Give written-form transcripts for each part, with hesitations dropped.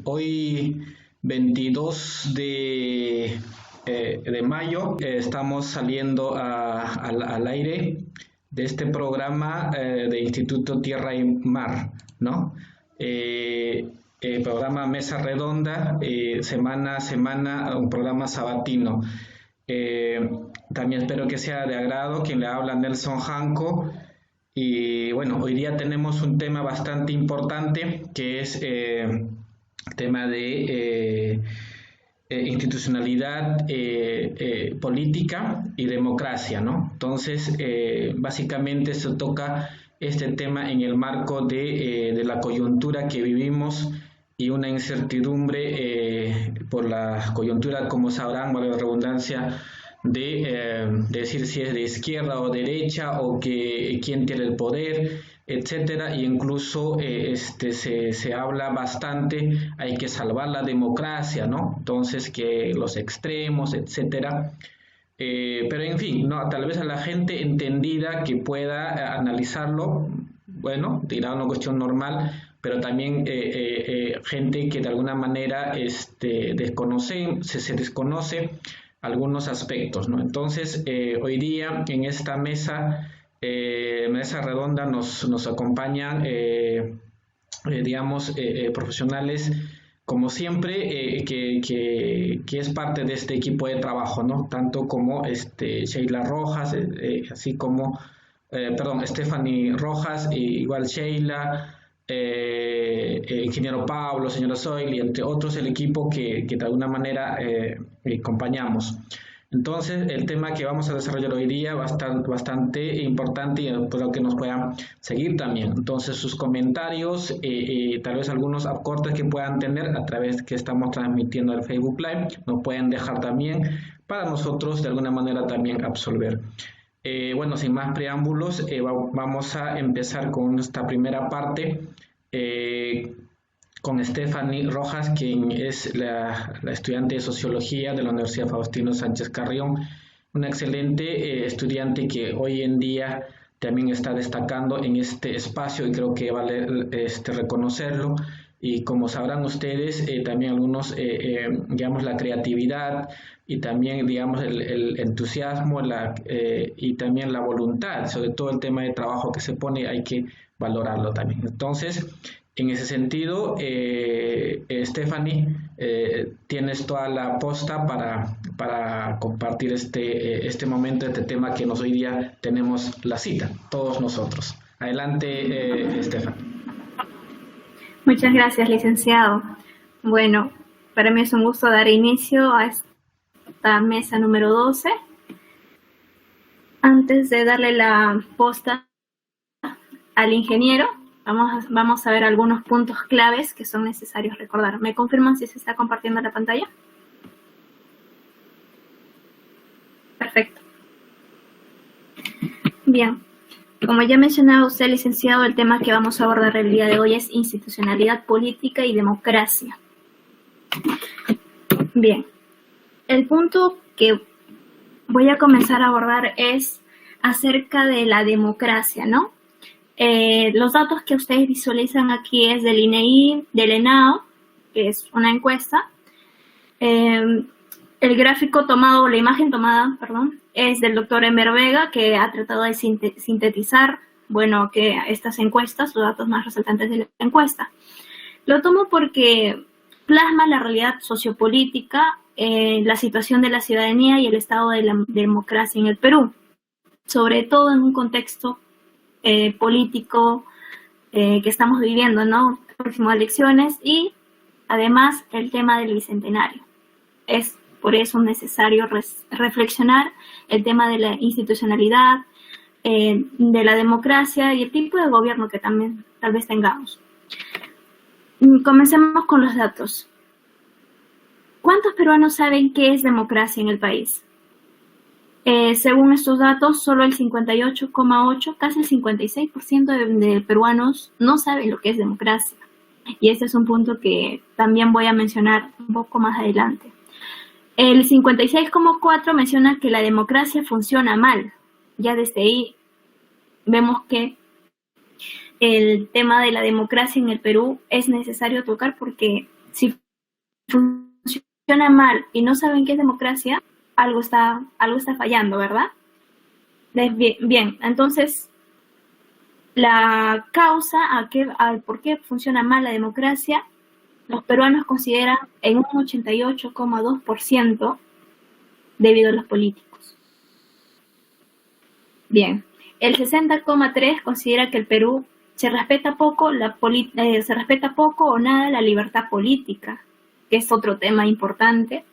Hoy 22 de mayo estamos saliendo al aire de este programa de Instituto Tierra y Mar, ¿no? Programa Mesa Redonda, semana a semana, un programa sabatino. También espero que sea de agrado. Quien le habla, Nelson Janco. Y bueno, hoy día tenemos un tema bastante importante que es tema de institucionalidad política y democracia, ¿no? Entonces, básicamente se toca este tema en el marco de la coyuntura que vivimos y una incertidumbre por la coyuntura, como sabrán, vale la redundancia, de decir si es de izquierda o derecha o que quién tiene el poder, etcétera, y incluso se habla bastante, hay que salvar la democracia, ¿no? Entonces que los extremos, etcétera. Pero en fin, no, tal vez a la gente entendida que pueda analizarlo, bueno, dirá una cuestión normal, pero también gente que de alguna manera se desconoce algunos aspectos, ¿no? Entonces, hoy día en esta mesa redonda nos acompañan, profesionales, como siempre, que es parte de este equipo de trabajo, ¿no? Tanto como Sheila Rojas, así como, Stephanie Rojas, igual Sheila, ingeniero Pablo, señora Soil, y entre otros el equipo que de alguna manera acompañamos. Entonces, el tema que vamos a desarrollar hoy día va a estar bastante importante y espero que nos puedan seguir también. Entonces, sus comentarios, tal vez algunos acortes que puedan tener a través que estamos transmitiendo el Facebook Live, nos pueden dejar también para nosotros de alguna manera también absolver. Bueno, sin más preámbulos, vamos a empezar con esta primera parte con Stephanie Rojas, quien es la estudiante de Sociología de la Universidad Faustino Sánchez Carrión, una excelente estudiante que hoy en día también está destacando en este espacio y creo que vale reconocerlo. Y como sabrán ustedes, también algunos, digamos, la creatividad y también, digamos, el entusiasmo y también la voluntad, sobre todo el tema de trabajo que se pone, hay que valorarlo también. Entonces, en ese sentido, Stephanie, tienes toda la posta para compartir este momento, este tema que hoy día tenemos la cita, todos nosotros. Adelante, Stephanie. Muchas gracias, licenciado. Bueno, para mí es un gusto dar inicio a esta mesa número 12. Antes de darle la posta al ingeniero, vamos a ver algunos puntos claves que son necesarios recordar. ¿Me confirman si se está compartiendo la pantalla? Perfecto. Bien. Como ya mencionaba usted, licenciado, el tema que vamos a abordar el día de hoy es institucionalidad política y democracia. Bien, el punto que voy a comenzar a abordar es acerca de la democracia, ¿no? Los datos que ustedes visualizan aquí es del INEI, del ENAO, que es una encuesta. El gráfico tomado, la imagen tomada, perdón, es del doctor Enver Vega, que ha tratado de sintetizar, bueno, que estas encuestas, los datos más resaltantes de la encuesta. Lo tomo porque plasma la realidad sociopolítica, la situación de la ciudadanía y el estado de la democracia en el Perú, sobre todo en un contexto político que estamos viviendo, ¿no? Próximas elecciones y además el tema del bicentenario. Es por eso necesario reflexionar el tema de la institucionalidad, de la democracia y el tipo de gobierno que también tal vez tengamos. Comencemos con los datos. ¿Cuántos peruanos saben qué es democracia en el país? Según estos datos, solo el 58,8%, casi el 56% de peruanos no saben lo que es democracia. Y este es un punto que también voy a mencionar un poco más adelante. El 56,4% menciona que la democracia funciona mal. Ya desde ahí vemos que el tema de la democracia en el Perú es necesario tocar porque Si funciona mal y no saben qué es democracia, algo está fallando, ¿verdad? Bien, entonces la causa al por qué funciona mal la democracia, los peruanos consideran en un 88,2% debido a los políticos. Bien, el 60,3% considera que el Perú se respeta poco o nada la libertad política, que es otro tema importante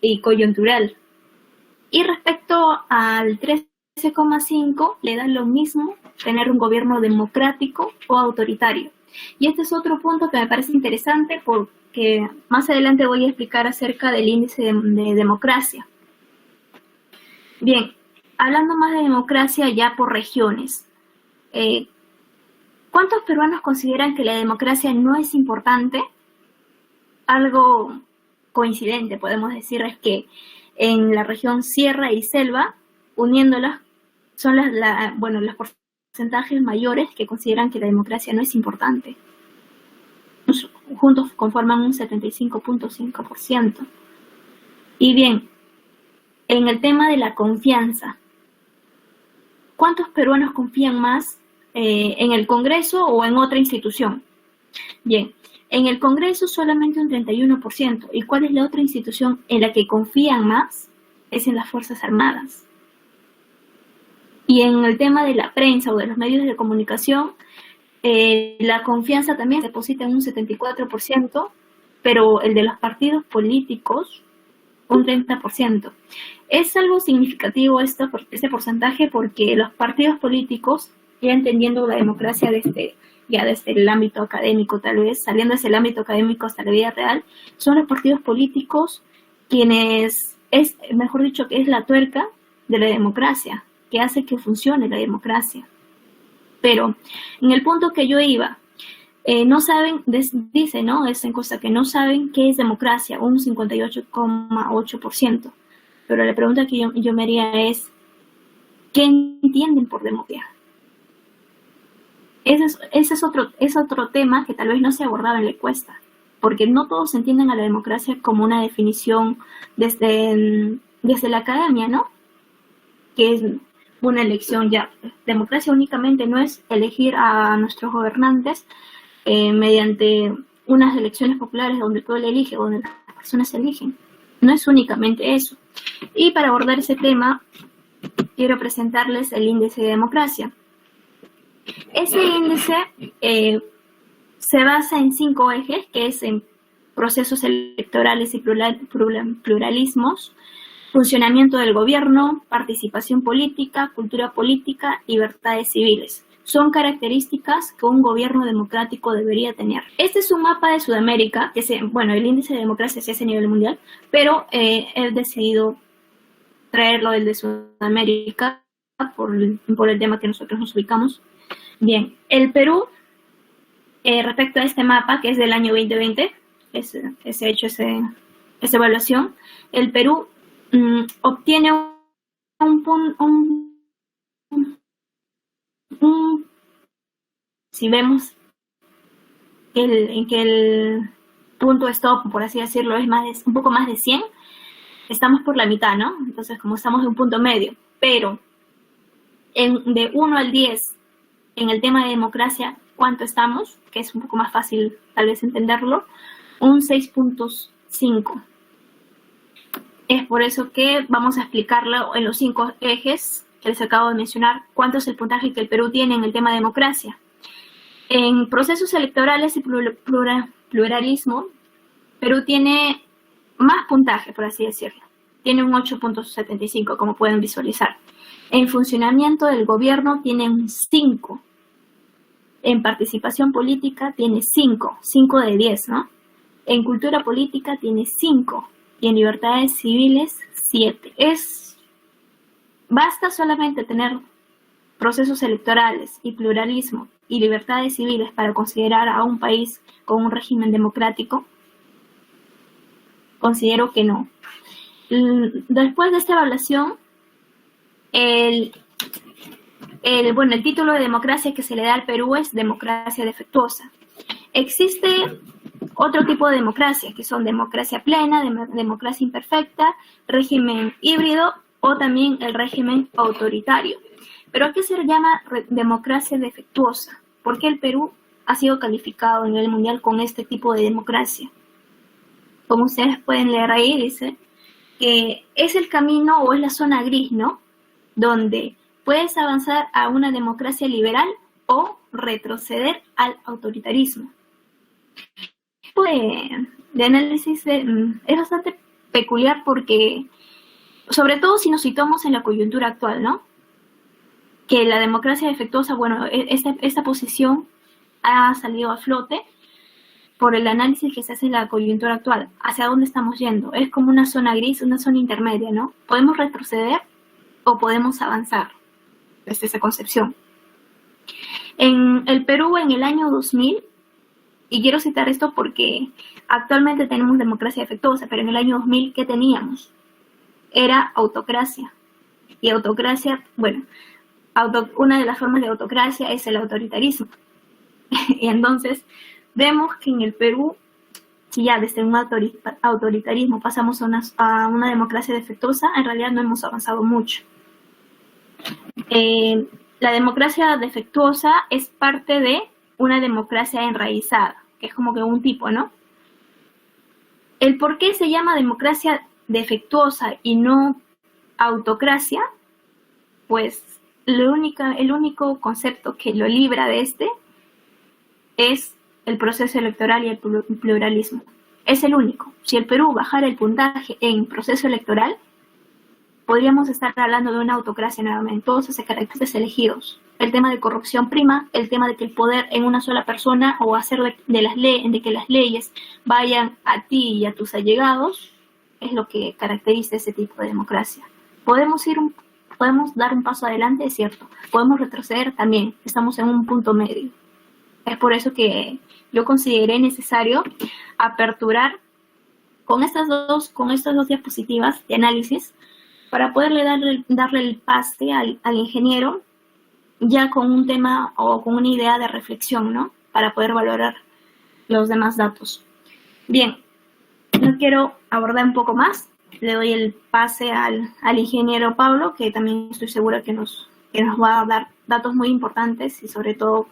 y coyuntural. Y respecto al 13,5% le da lo mismo tener un gobierno democrático o autoritario. Y este es otro punto que me parece interesante porque más adelante voy a explicar acerca del índice de democracia. Bien, hablando más de democracia ya por regiones. ¿Cuántos peruanos consideran que la democracia no es importante? Algo coincidente, podemos decir, es que en la región Sierra y Selva, uniéndolas, son los porcentajes mayores que consideran que la democracia no es importante. Juntos conforman un 75,5%. Y bien, en el tema de la confianza, ¿cuántos peruanos confían más en el Congreso o en otra institución? Bien, en el Congreso solamente un 31%. ¿Y cuál es la otra institución en la que confían más? Es en las Fuerzas Armadas. Y en el tema de la prensa o de los medios de comunicación, la confianza también se deposita en un 74%, pero el de los partidos políticos, un 30%. Es algo significativo este porcentaje porque los partidos políticos, ya entendiendo la democracia desde el ámbito académico, tal vez, saliendo desde el ámbito académico hasta la vida real, son los partidos políticos quienes que es la tuerca de la democracia, que hace que funcione la democracia. Pero en el punto que yo iba, no saben, dice, ¿no? Esa encuesta que no saben qué es democracia, un 58,8%. Pero la pregunta que yo me haría es, ¿qué entienden por democracia? Ese es otro tema que tal vez no se abordaba en la encuesta, porque no todos entienden a la democracia como una definición desde la academia, ¿no? Que es una elección ya. Democracia únicamente no es elegir a nuestros gobernantes mediante unas elecciones populares donde todo le elige, donde las personas eligen. No es únicamente eso. Y para abordar ese tema, quiero presentarles el índice de democracia. Ese índice se basa en 5 ejes, que es en procesos electorales y pluralismos, funcionamiento del gobierno, participación política, cultura política, libertades civiles. Son características que un gobierno democrático debería tener. Este es un mapa de Sudamérica, el índice de democracia se hace a nivel mundial, pero he decidido traerlo del de Sudamérica por el tema que nosotros nos ubicamos. Bien, el Perú, respecto a este mapa, que es del año 2020, se ha hecho esa evaluación, el Perú obtiene si vemos que el punto stop, por así decirlo, es un poco más de 100, estamos por la mitad, ¿no? Entonces, como estamos en un punto medio, pero de 1 al 10, en el tema de democracia, ¿cuánto estamos? Que es un poco más fácil tal vez entenderlo, un 6,5. Es por eso que vamos a explicarlo en los 5 ejes que les acabo de mencionar, cuánto es el puntaje que el Perú tiene en el tema de democracia. En procesos electorales y pluralismo, Perú tiene más puntaje, por así decirlo. Tiene un 8,75, como pueden visualizar. En funcionamiento del gobierno tiene un 5. En participación política tiene 5 de 10, ¿no? En cultura política tiene 5. Y en libertades civiles, 7. Basta solamente tener procesos electorales y pluralismo y libertades civiles para considerar a un país con un régimen democrático. Considero que no. Después de esta evaluación, el título de democracia que se le da al Perú es democracia defectuosa. Existe otro tipo de democracia, que son democracia plena, democracia imperfecta, régimen híbrido o también el régimen autoritario. ¿Pero a qué se llama democracia defectuosa? ¿Por qué el Perú ha sido calificado a nivel mundial con este tipo de democracia? Como ustedes pueden leer ahí, dice que es el camino o es la zona gris, ¿no? Donde puedes avanzar a una democracia liberal o retroceder al autoritarismo. Pues, de análisis es bastante peculiar porque, sobre todo si nos situamos en la coyuntura actual, ¿no? Que la democracia defectuosa, bueno, esta posición ha salido a flote por el análisis que se hace en la coyuntura actual. ¿Hacia dónde estamos yendo? Es como una zona gris, una zona intermedia, ¿no? ¿Podemos retroceder o podemos avanzar? Desde esa concepción. En el Perú, en el año 2000, y quiero citar esto porque actualmente tenemos democracia defectuosa, pero en el año 2000, ¿qué teníamos? Era autocracia. Y autocracia, bueno, una de las formas de autocracia es el autoritarismo. Y entonces vemos que en el Perú, si ya desde un autoritarismo pasamos a una democracia defectuosa, en realidad no hemos avanzado mucho. La democracia defectuosa es parte de una democracia enraizada, que es como que un tipo, ¿no? El por qué se llama democracia defectuosa y no autocracia, pues el único concepto que lo libra de es el proceso electoral y el pluralismo. Es el único. Si el Perú bajara el puntaje en proceso electoral, podríamos estar hablando de una autocracia nuevamente. Todos esos caracteres elegidos. El tema de corrupción prima, el tema de que el poder en una sola persona o hacer de que las leyes vayan a ti y a tus allegados, es lo que caracteriza ese tipo de democracia. Podemos dar un paso adelante, es cierto. Podemos retroceder también. Estamos en un punto medio. Es por eso que yo consideré necesario aperturar con estas dos diapositivas de análisis para poderle darle el pase al ingeniero ya con un tema o con una idea de reflexión, ¿no? Para poder valorar los demás datos. Bien, no quiero abordar un poco más. Le doy el pase al ingeniero Pablo, que también estoy segura que nos va a dar datos muy importantes y sobre todo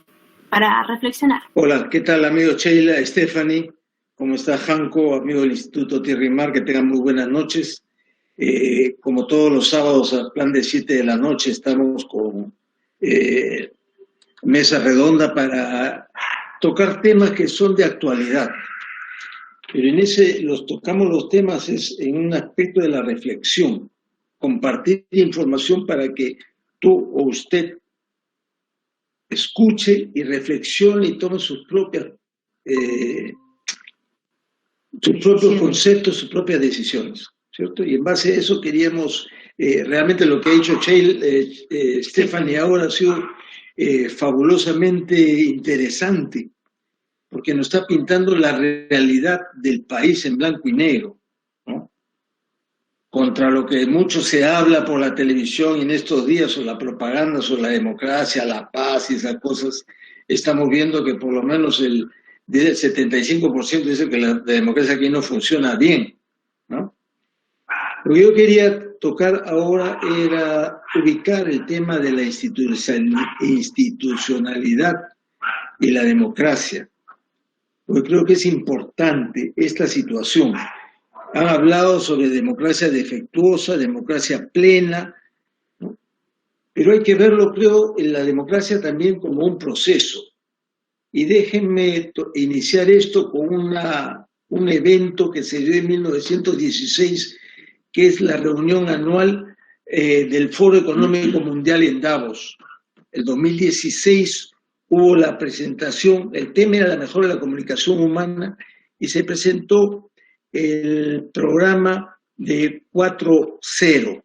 para reflexionar. Hola, ¿qué tal, amigo Sheila, Stephanie? ¿Cómo está Janko, amigo del Instituto Tierra y Mar? Que tengan muy buenas noches. Como todos los sábados, al plan de 7 de la noche, estamos con mesa redonda para tocar temas que son de actualidad. Pero tocamos los temas es en un aspecto de la reflexión, compartir información para que tú o usted escuche y reflexione y tome sus propios conceptos, sus propias decisiones, ¿cierto? Y en base a eso queríamos, realmente lo que ha dicho Stephanie ahora ha sido fabulosamente interesante, porque nos está pintando la realidad del país en blanco y negro, ¿no? Contra lo que mucho se habla por la televisión en estos días, o la propaganda sobre la democracia, la paz y esas cosas, estamos viendo que por lo menos el 75% dice que la democracia aquí no funciona bien, ¿no? Lo que yo quería tocar ahora era ubicar el tema de la institucionalidad y la democracia, porque creo que es importante esta situación. Han hablado sobre democracia defectuosa, democracia plena, ¿no? Pero hay que verlo, creo, en la democracia también como un proceso. Y déjenme iniciar esto con un evento que se dio en 1916, que es la reunión anual del Foro Económico Mundial en Davos. El 2016 hubo la presentación, el tema era la mejora de la comunicación humana, y se presentó el programa de 4.0,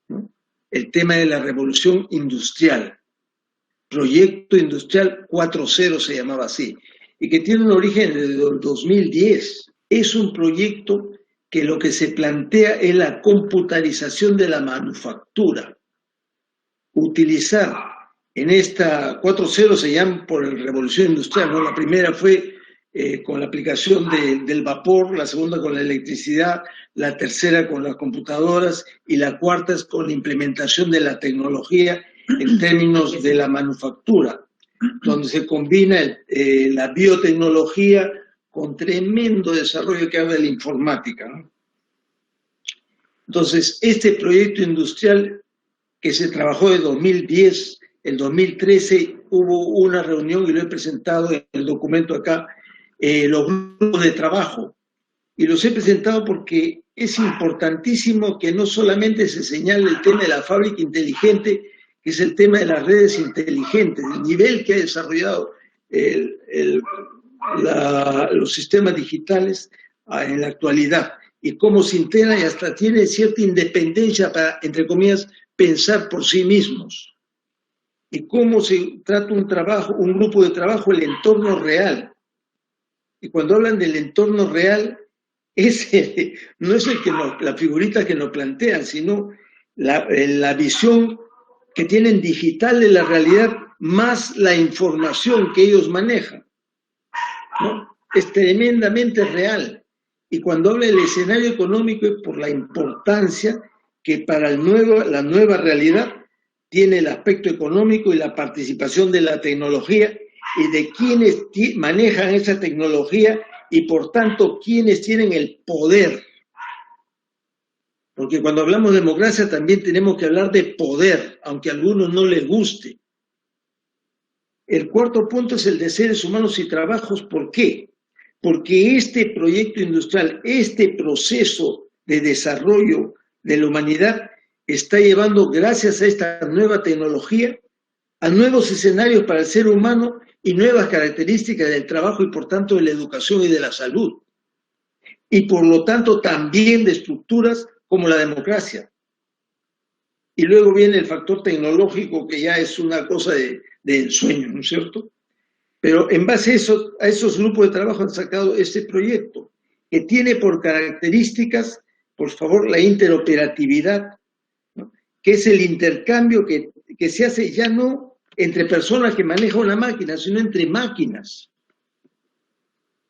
¿no? El tema de la revolución industrial. Proyecto Industrial 4.0 se llamaba así, y que tiene un origen desde el 2010. Es un proyecto que lo que se plantea es la computarización de la manufactura. Utilizar en esta 4.0 se llama por la revolución industrial, ¿no? La primera fue con la aplicación del vapor, la segunda con la electricidad, la tercera con las computadoras y la cuarta es con la implementación de la tecnología en términos de la manufactura, donde se combina la biotecnología con tremendo desarrollo que habla de la informática, ¿no? Entonces, este proyecto industrial que se trabajó de 2010, el 2013 hubo una reunión y lo he presentado en el documento acá, los grupos de trabajo, y los he presentado porque es importantísimo que no solamente se señale el tema de la fábrica inteligente, que es el tema de las redes inteligentes, el nivel que ha desarrollado los sistemas digitales en la actualidad, y cómo se integran y hasta tienen cierta independencia para, entre comillas, pensar por sí mismos, y cómo se trata un grupo de trabajo, el entorno real. Y cuando hablan del entorno real, no es la figurita que nos plantean, sino la visión que tienen digital de la realidad más la información que ellos manejan, ¿no? Es tremendamente real. Y cuando habla del escenario económico es por la importancia que para la nueva realidad tiene el aspecto económico y la participación de la tecnología y de quienes manejan esa tecnología y por tanto quienes tienen el poder. Porque cuando hablamos de democracia también tenemos que hablar de poder, aunque a algunos no les guste. El cuarto punto es el de seres humanos y trabajos. ¿Por qué? Porque este proyecto industrial, este proceso de desarrollo de la humanidad está llevando, gracias a esta nueva tecnología, a nuevos escenarios para el ser humano y nuevas características del trabajo y por tanto de la educación y de la salud. Y por lo tanto también de estructuras como la democracia. Y luego viene el factor tecnológico que ya es una cosa de ensueño, ¿no es cierto? Pero en base a esos grupos de trabajo han sacado este proyecto, que tiene por características, por favor, la interoperatividad, ¿no? Que es el intercambio que se hace ya no entre personas que manejan una máquina, sino entre máquinas.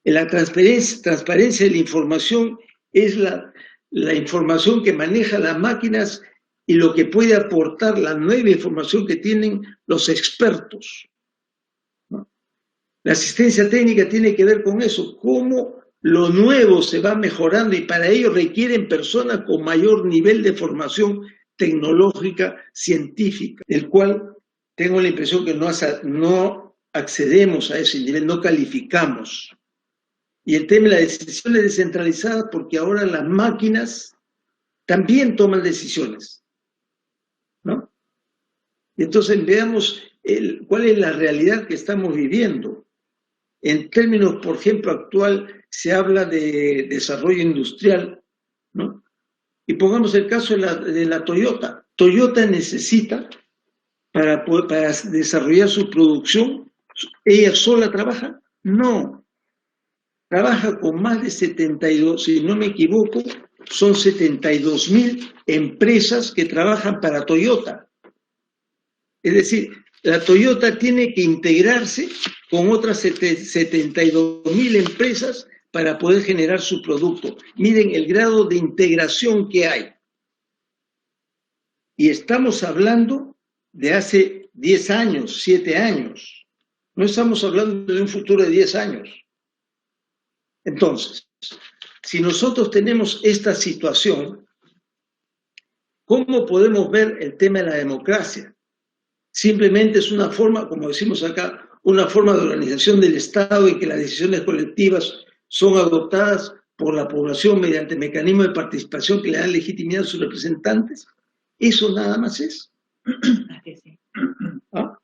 La transparencia de la información es la información que maneja las máquinas y lo que puede aportar la nueva información que tienen los expertos, ¿no? La asistencia técnica tiene que ver con eso, cómo lo nuevo se va mejorando y para ello requieren personas con mayor nivel de formación tecnológica, científica, el cual tengo la impresión que no accedemos a ese nivel, no calificamos. Y el tema de la decisión es descentralizada porque ahora las máquinas también toman decisiones, ¿no? Y entonces veamos cuál es la realidad que estamos viviendo. En términos, por ejemplo, actual, se habla de desarrollo industrial, ¿no? Y pongamos el caso de la Toyota. Toyota necesita, para desarrollar su producción, ¿ella sola trabaja? No. Trabaja con más de 72, si no me equivoco, son 72.000 empresas que trabajan para Toyota. Es decir, la Toyota tiene que integrarse con otras 72.000 empresas para poder generar su producto. Miren el grado de integración que hay. Y estamos hablando de hace 10 años, 7 años. No estamos hablando de un futuro de 10 años. Entonces, si nosotros tenemos esta situación, ¿cómo podemos ver el tema de la democracia? Simplemente es una forma, como decimos acá, una forma de organización del Estado en que las decisiones colectivas son adoptadas por la población mediante mecanismos de participación que le dan legitimidad a sus representantes. Eso nada más es. ¿Ah?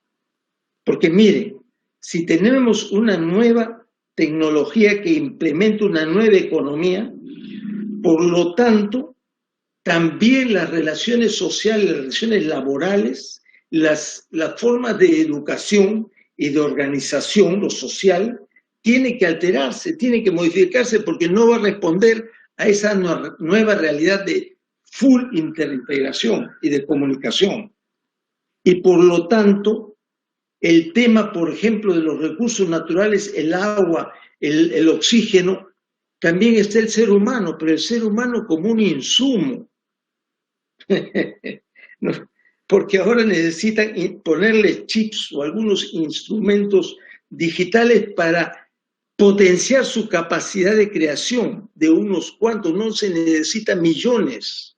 Porque mire, si tenemos una nueva tecnología que implementa una nueva economía, por lo tanto, también las relaciones sociales, las relaciones laborales, las formas de educación y de organización, lo social, tiene que alterarse, tiene que modificarse porque no va a responder a esa nueva realidad de full interintegración y de comunicación. Y por lo tanto, el tema, por ejemplo, de los recursos naturales, el agua, el oxígeno, también está el ser humano, pero el ser humano como un insumo. No, porque ahora necesitan ponerle chips o algunos instrumentos digitales para potenciar su capacidad de creación de unos cuantos, no se necesitan millones.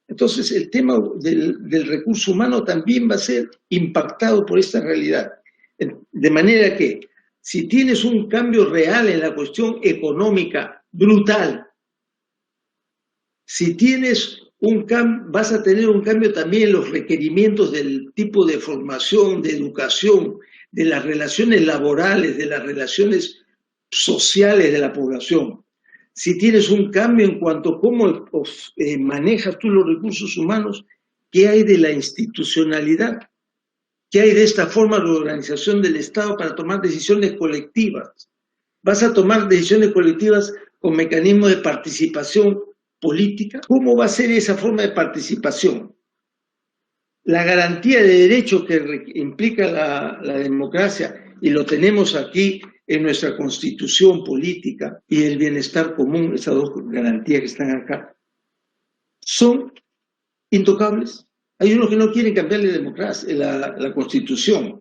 Entonces el tema del recurso humano también va a ser impactado por esta realidad. De manera que si tienes un cambio real en la cuestión económica brutal, si tienes vas a tener un cambio también en los requerimientos del tipo de formación, de educación, de las relaciones laborales, de las relaciones sociales de la población. Si tienes un cambio en cuanto a cómo manejas tú los recursos humanos, ¿qué hay de la institucionalidad? ¿Qué hay de esta forma de organización del Estado para tomar decisiones colectivas? ¿Vas a tomar decisiones colectivas con mecanismos de participación política? ¿Cómo va a ser esa forma de participación? La garantía de derechos que implica la democracia, y lo tenemos aquí en nuestra constitución política, y el bienestar común, esas dos garantías que están acá, son intocables. Hay unos que no quieren cambiar la democracia, la constitución,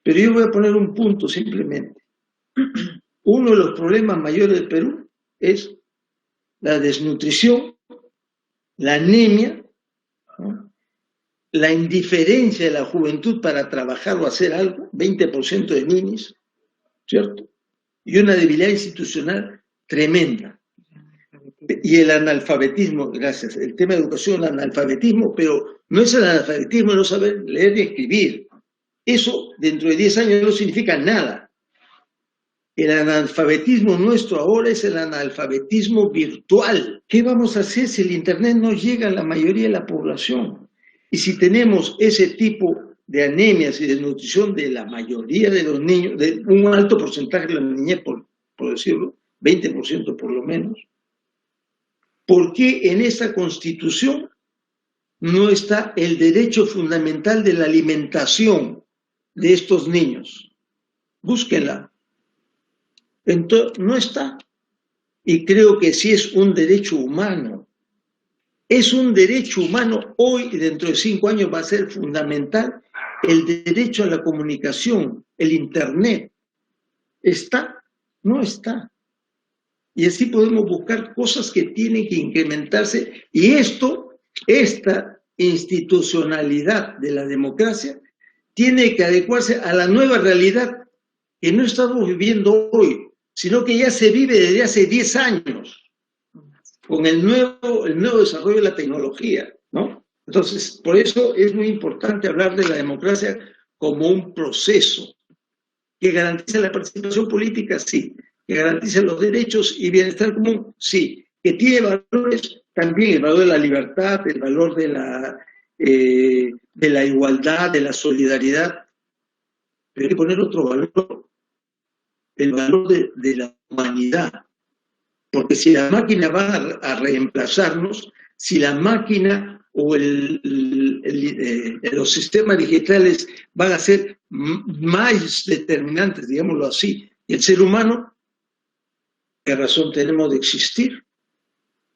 pero yo voy a poner un punto simplemente. Uno de los problemas mayores del Perú es la desnutrición, la anemia, ¿no?, la indiferencia de la juventud para trabajar o hacer algo, 20% de niños, ¿cierto? Y una debilidad institucional tremenda. Y el analfabetismo, gracias, el tema de educación, el analfabetismo, pero no es el analfabetismo de no saber leer y escribir. Eso dentro de 10 años no significa nada. El analfabetismo nuestro ahora es el analfabetismo virtual. ¿Qué vamos a hacer si el Internet no llega a la mayoría de la población? Y si tenemos ese tipo de anemias y desnutrición de la mayoría de los niños, de un alto porcentaje de la niñez, por decirlo, 20% por lo menos, ¿por qué en esta Constitución no está el derecho fundamental de la alimentación de estos niños? Búsquenla. Entonces, no está. Y creo que sí es un derecho humano. Es un derecho humano hoy y dentro de 5 años va a ser fundamental el derecho a la comunicación, el Internet. ¿Está? No está. Y así podemos buscar cosas que tienen que incrementarse. Y esta institucionalidad de la democracia tiene que adecuarse a la nueva realidad que no estamos viviendo hoy, sino que ya se vive desde hace 10 años, con el nuevo desarrollo de la tecnología, ¿no? Entonces, por eso es muy importante hablar de la democracia como un proceso que garantiza la participación política, sí, que garantiza los derechos y bienestar común, sí, que tiene valores también, el valor de la libertad, el valor de la igualdad, de la solidaridad, pero hay que poner otro valor, el valor de la humanidad. Porque si la máquina va a reemplazarnos, si la máquina o los sistemas digitales van a ser más determinantes, digámoslo así, y el ser humano, ¿qué razón tenemos de existir?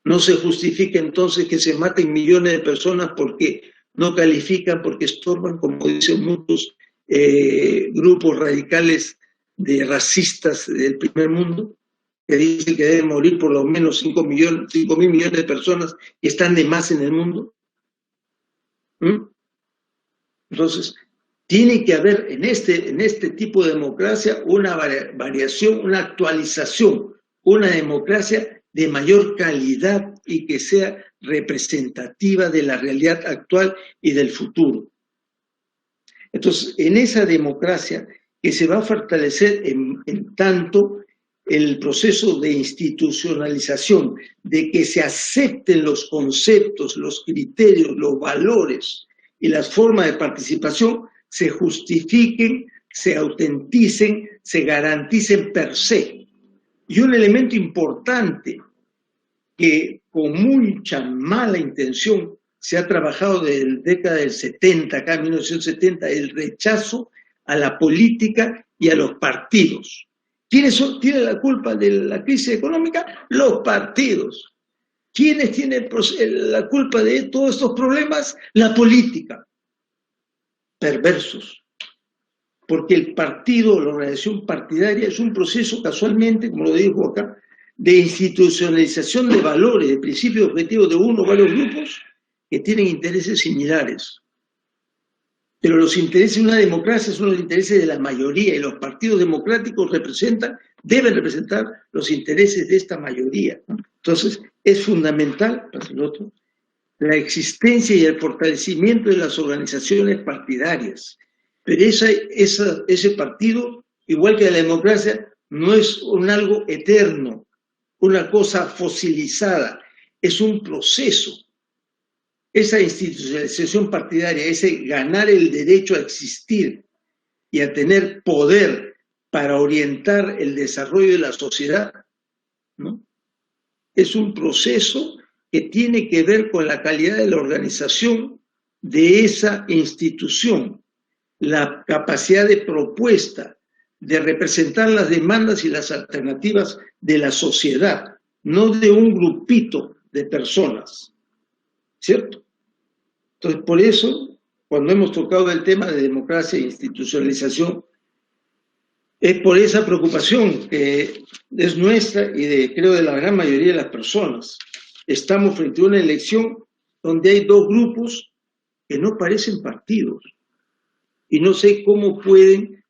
No se justifica entonces que se maten millones de personas porque no califican, porque estorban, como dicen muchos grupos radicales de racistas del primer mundo, que dicen que deben morir por lo menos 5 mil millones de personas que están de más en el mundo. Entonces, tiene que haber en este tipo de democracia una variación, una actualización, una democracia de mayor calidad y que sea representativa de la realidad actual y del futuro. Entonces, en esa democracia que se va a fortalecer en tanto el proceso de institucionalización, de que se acepten los conceptos, los criterios, los valores y las formas de participación, se justifiquen, se autenticen, se garanticen per se. Y un elemento importante que con mucha mala intención se ha trabajado desde la década del 70, acá en 1970, el rechazo a la política y a los partidos. ¿Quiénes tienen la culpa de la crisis económica? Los partidos. ¿Quiénes tienen la culpa de todos estos problemas? La política. Perversos. Porque el partido, la organización partidaria, es un proceso casualmente, como lo dijo acá, de institucionalización de valores, de principios objetivos de uno o varios grupos que tienen intereses similares. Pero los intereses de una democracia son los intereses de la mayoría y los partidos democráticos deben representar los intereses de esta mayoría, ¿no? Entonces, es fundamental, para el otro, la existencia y el fortalecimiento de las organizaciones partidarias. Pero ese partido, igual que la democracia, no es algo eterno, una cosa fosilizada, es un proceso. Esa institucionalización partidaria, ese ganar el derecho a existir y a tener poder para orientar el desarrollo de la sociedad, ¿no? Es un proceso que tiene que ver con la calidad de la organización de esa institución, la capacidad de propuesta, de representar las demandas y las alternativas de la sociedad, no de un grupito de personas, ¿cierto? Entonces, por eso, cuando hemos tocado el tema de democracia e institucionalización, es por esa preocupación que es nuestra y creo de la gran mayoría de las personas. Estamos frente a una elección donde hay dos grupos que no parecen partidos y no sé cómo pueden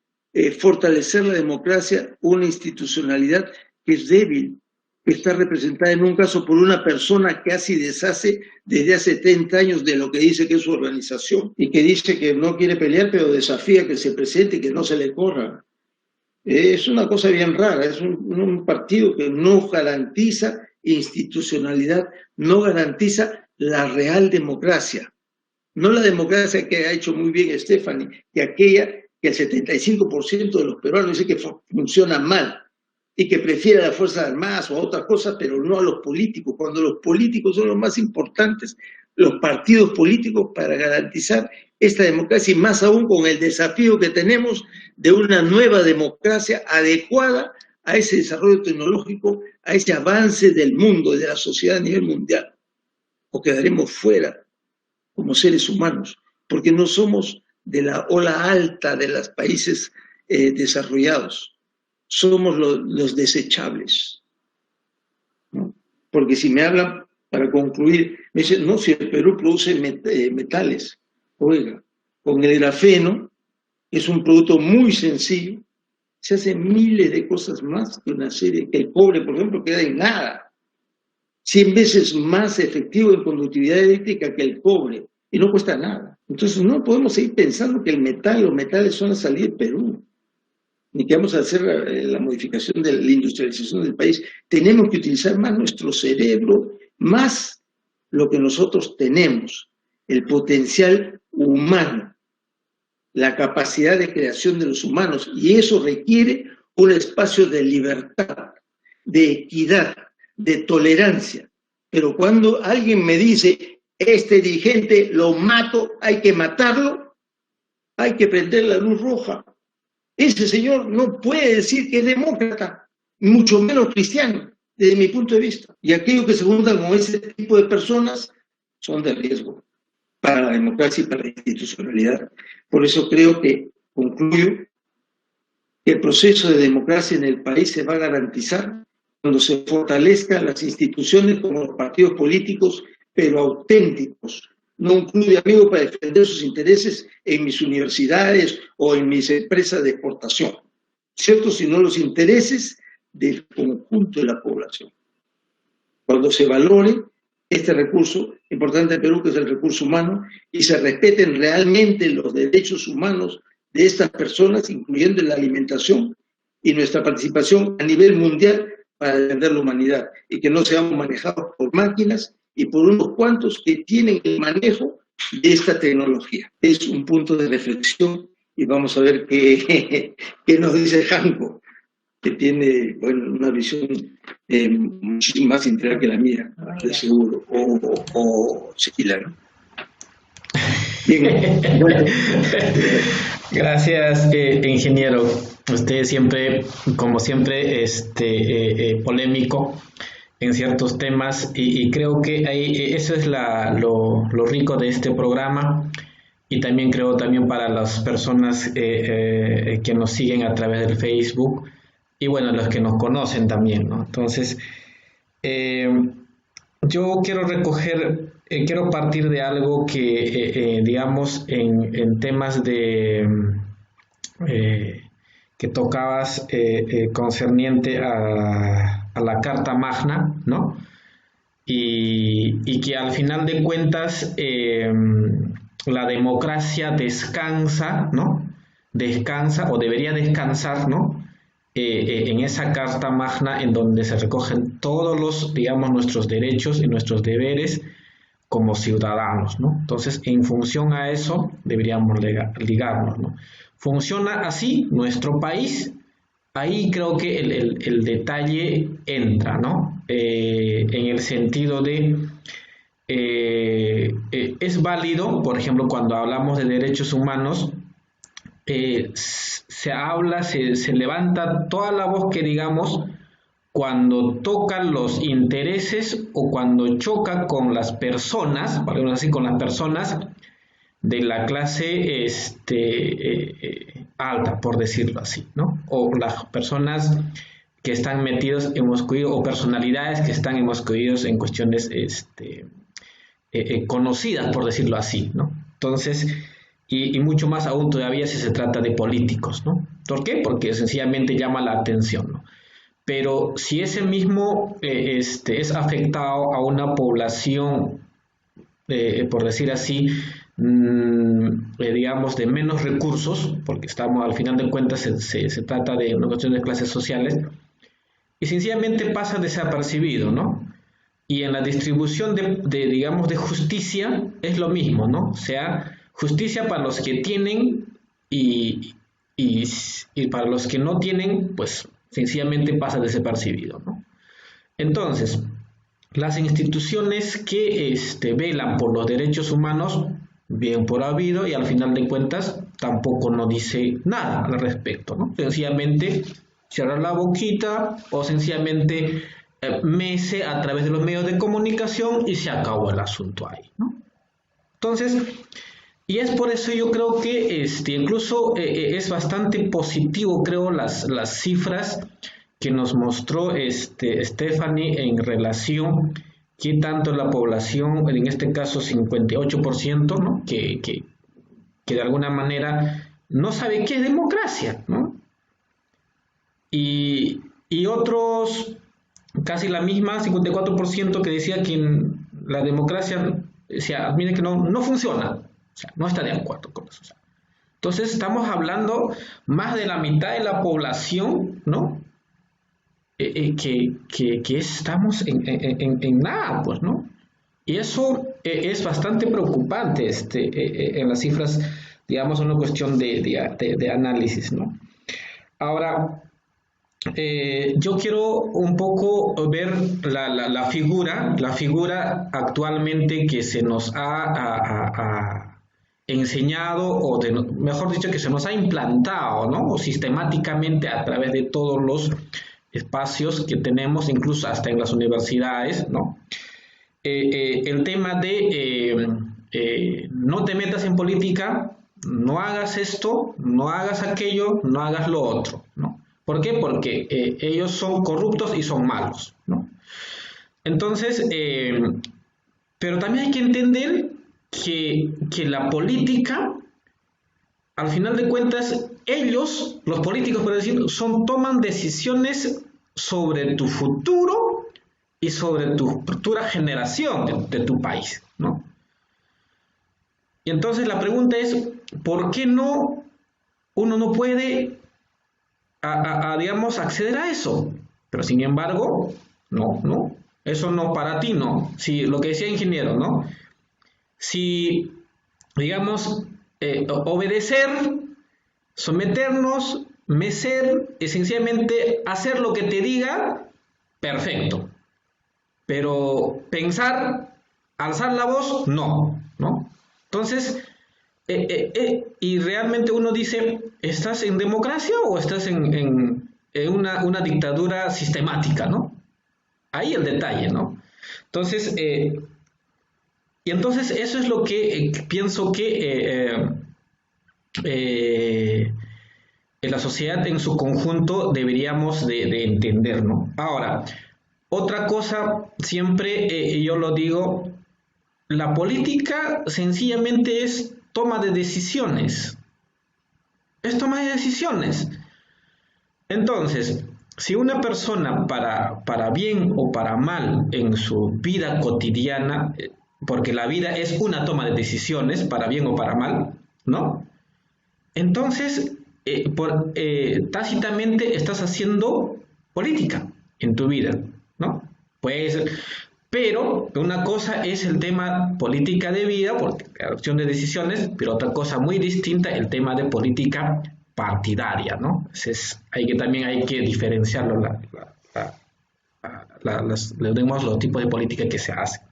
fortalecer la democracia, una institucionalidad que es débil, que está representada en un caso por una persona que hace y deshace desde hace 30 años de lo que dice que es su organización y que dice que no quiere pelear pero desafía que se presente y que no se le corra. Es una cosa bien rara, es un partido que no garantiza institucionalidad, no garantiza la real democracia. No la democracia que ha hecho muy bien Stephanie, que aquella que el 75% de los peruanos dice que funciona mal y que prefiere a las Fuerzas Armadas o a otras cosas, pero no a los políticos, cuando los políticos son los más importantes, los partidos políticos para garantizar esta democracia y más aún con el desafío que tenemos de una nueva democracia adecuada a ese desarrollo tecnológico, a ese avance del mundo y de la sociedad a nivel mundial. O quedaremos fuera como seres humanos, porque no somos de la ola alta de los países desarrollados, somos los desechables, ¿no? Porque si me hablan, para concluir, me dicen, no, si el Perú produce metales, oiga, con el grafeno, es un producto muy sencillo, se hacen miles de cosas más que una serie, que el cobre, por ejemplo, queda en nada, 100 veces más efectivo en conductividad eléctrica que el cobre, y no cuesta nada. Entonces no podemos seguir pensando que los metales van a salir del Perú, ni que vamos a hacer la modificación de la industrialización del país. Tenemos que utilizar más nuestro cerebro, más lo que nosotros tenemos, el potencial humano, la capacidad de creación de los humanos, y eso requiere un espacio de libertad, de equidad, de tolerancia. Pero cuando alguien me dice, este dirigente lo mato, hay que matarlo, hay que prender la luz roja. Ese señor no puede decir que es demócrata, mucho menos cristiano, desde mi punto de vista. Y aquellos que se juntan con ese tipo de personas son de riesgo para la democracia y para la institucionalidad. Por eso creo que, concluyo, que el proceso de democracia en el país se va a garantizar cuando se fortalezcan las instituciones como los partidos políticos, pero auténticos, no un club de amigos para defender sus intereses en mis universidades o en mis empresas de exportación, ¿cierto? Sino los intereses del conjunto de la población. Cuando se valore este recurso importante de Perú, que es el recurso humano, y se respeten realmente los derechos humanos de estas personas, incluyendo la alimentación y nuestra participación a nivel mundial para defender la humanidad, y que no seamos manejados por máquinas y por unos cuantos que tienen el manejo de esta tecnología. Es un punto de reflexión y vamos a ver qué nos dice Janko, que tiene, bueno, una visión muchísimo más integral que la mía, de seguro, o similar, ¿no? Bien, bueno. Gracias, ingeniero. usted siempre, como siempre, polémico en ciertos temas y creo que ahí, eso es lo rico de este programa y también creo también para las personas que nos siguen a través del Facebook y bueno, los que nos conocen también, ¿no? Entonces, yo quiero quiero partir de algo que, digamos, en temas que tocabas concerniente a la Carta Magna, ¿no? Y que al final de cuentas la democracia descansa, ¿no? Descansa o debería descansar, ¿no? En esa Carta Magna en donde se recogen todos los, digamos, nuestros derechos y nuestros deberes como ciudadanos, ¿no? Entonces, en función a eso, deberíamos ligarnos, ¿no? ¿Funciona así nuestro país? Ahí creo que el detalle entra, ¿no? En el sentido de, es válido, por ejemplo, cuando hablamos de derechos humanos, se habla, se levanta toda la voz que digamos cuando tocan los intereses o cuando choca con las personas, por ejemplo así, con las personas de la clase alta, por decirlo así, ¿no? O las personas que están metidos, o personalidades que están inmiscuidos en cuestiones conocidas, por decirlo así, ¿no? Entonces, y mucho más aún todavía si se trata de políticos, ¿no? ¿Por qué? Porque sencillamente llama la atención, ¿no? Pero si ese mismo es afectado a una población, por decir así, digamos, de menos recursos, porque estamos al final de cuentas se trata de una cuestión de clases sociales, y sencillamente pasa desapercibido, ¿no? Y en la distribución digamos, de justicia es lo mismo, ¿no? O sea, justicia para los que tienen y para los que no tienen, pues sencillamente pasa desapercibido, ¿no? Entonces, las instituciones que velan por los derechos humanos, bien por habido, y al final de cuentas tampoco nos dice nada al respecto, ¿no? Sencillamente cierra la boquita o sencillamente mece a través de los medios de comunicación y se acabó el asunto ahí, ¿no? Entonces, y es por eso yo creo que incluso es bastante positivo, creo, las cifras que nos mostró Stephanie en relación que tanto la población, en este caso 58%, ¿no? que de alguna manera no sabe qué es democracia, ¿no? Y otros, casi la misma, 54% que decía que la democracia, mire que no funciona, o sea, no está de acuerdo con eso. O sea. Entonces estamos hablando más de la mitad de la población, ¿no? Que estamos en nada, pues, ¿no? Y eso es bastante preocupante en las cifras, digamos, una cuestión de análisis, ¿no? Ahora, yo quiero un poco ver la figura actualmente que se nos ha enseñado, o mejor dicho, que se nos ha implantado, ¿no? O sistemáticamente a través de todos los espacios que tenemos, incluso hasta en las universidades, ¿no? El tema de no te metas en política, no hagas esto, no hagas aquello, no hagas lo otro, ¿no? ¿Por qué? Porque ellos son corruptos y son malos, ¿no? Entonces, pero también hay que entender que la política, al final de cuentas, ellos, los políticos, por decir, toman decisiones sobre tu futuro y sobre tu futura generación de tu país, ¿no? Y entonces la pregunta es, ¿por qué uno no puede, digamos, acceder a eso? Pero sin embargo, no, eso no para ti, no. Si lo que decía el ingeniero, ¿no? Si, digamos, obedecer, someternos, mecer, esencialmente hacer lo que te diga, perfecto. Pero pensar, alzar la voz, no. Entonces, y realmente uno dice, ¿estás en democracia o estás en una dictadura sistemática, ¿no? Ahí el detalle, ¿no? Entonces, y entonces eso es lo que pienso que en la sociedad en su conjunto deberíamos de entender, ¿no? Ahora, otra cosa, siempre yo lo digo, la política sencillamente es toma de decisiones. Es toma de decisiones. Entonces, si una persona para bien o para mal en su vida cotidiana, porque la vida es una toma de decisiones, para bien o para mal, ¿no? Entonces, tácitamente estás haciendo política en tu vida, ¿no? Pues, pero una cosa es el tema política de vida, porque la adopción de decisiones, pero otra cosa muy distinta, el tema de política partidaria, ¿no? También hay que diferenciarlo, los tipos de política que se hacen.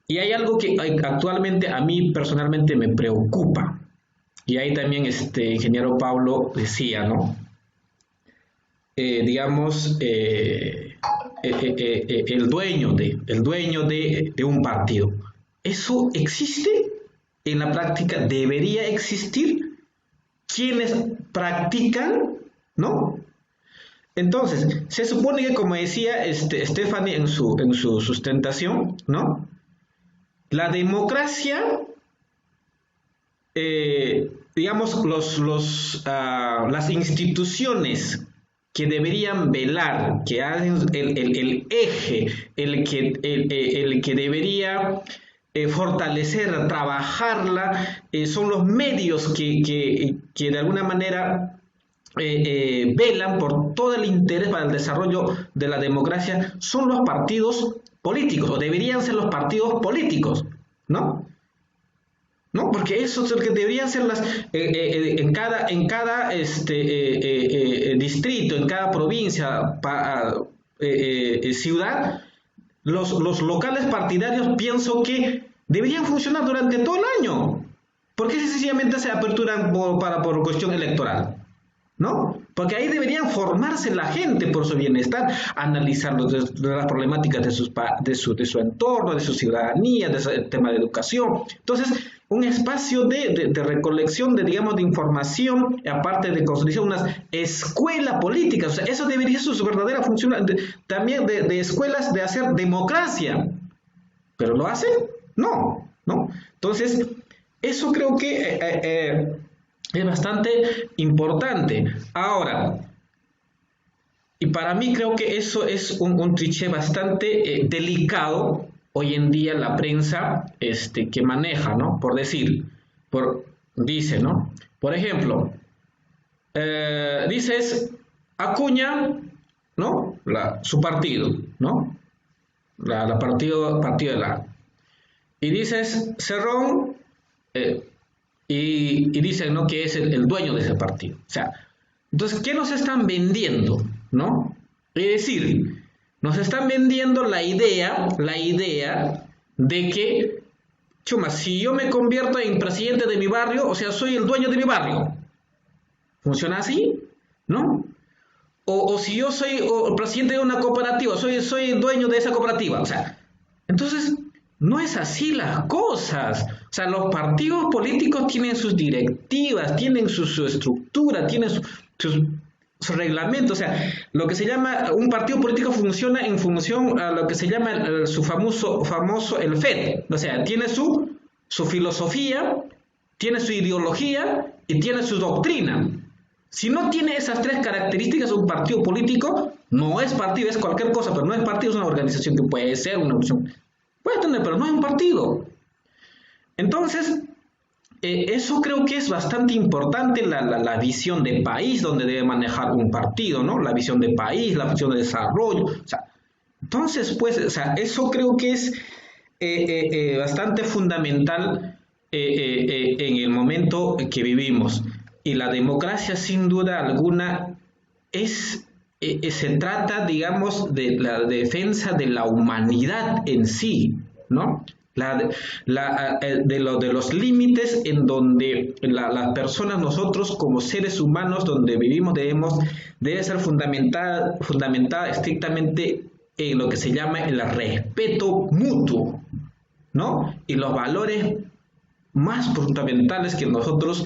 Y hay algo que actualmente a mí personalmente me preocupa, y ahí también ingeniero Pablo decía, ¿no? Digamos, el dueño de un partido. ¿Eso existe? En la práctica debería existir. ¿Quiénes practican? ¿No? Entonces, se supone que, como decía Stephanie en su sustentación, ¿no? La democracia, digamos, las instituciones que deberían velar, que hacen el eje, el que debería fortalecer, trabajarla, son los medios que de alguna manera velan por todo el interés para el desarrollo de la democracia, son los partidos políticos, o deberían ser los partidos políticos, ¿no? ¿No? Porque eso es lo que deberían ser en cada distrito, en cada provincia, ciudad, los locales partidarios, pienso que deberían funcionar durante todo el año. ¿Por qué sencillamente se aperturan por cuestión electoral? ¿No? Porque ahí deberían formarse la gente por su bienestar, analizar las problemáticas de su entorno, de su ciudadanía, del tema de educación. Entonces, un espacio de recolección digamos, de información, aparte de construir unas escuelas políticas. O sea, eso debería ser su verdadera función, también de escuelas de hacer democracia. ¿Pero lo hacen? No, ¿no? Entonces, eso creo que es bastante importante. Ahora, y para mí creo que eso es un cliché bastante delicado hoy en día la prensa que maneja, ¿no? Dice, ¿no? Por ejemplo, dices Acuña, ¿no? Su partido, ¿no? Partido de la... Y dices Cerrón, y dicen, ¿no? Que es el dueño de ese partido. O sea, entonces, ¿qué nos están vendiendo, ¿no? Es decir, nos están vendiendo la idea de que, chuma, si yo me convierto en presidente de mi barrio, o sea, soy el dueño de mi barrio. ¿Funciona así? ¿No? O si yo soy presidente de una cooperativa, soy el dueño de esa cooperativa. O sea, entonces, no es así las cosas. O sea, los partidos políticos tienen sus directivas, tienen su estructura, tienen su reglamento. O sea, lo que se llama un partido político funciona en función a lo que se llama su famoso el FED. O sea, tiene su filosofía, tiene su ideología y tiene su doctrina. Si no tiene esas tres características, un partido político no es partido, es cualquier cosa, pero no es partido, es una organización que puede ser una opción. Puede tener, pero no es un partido. Entonces, eso creo que es bastante importante, la visión de país donde debe manejar un partido, ¿no? La visión de país, la visión de desarrollo. O sea, entonces, pues, o sea, eso creo que es bastante fundamental en el momento que vivimos. Y la democracia, sin duda alguna, se trata, digamos, de la defensa de la humanidad en sí, ¿no? de los límites en donde las personas, nosotros como seres humanos, donde vivimos, debe ser fundamentada estrictamente en lo que se llama el respeto mutuo, ¿no? Y los valores más fundamentales que nosotros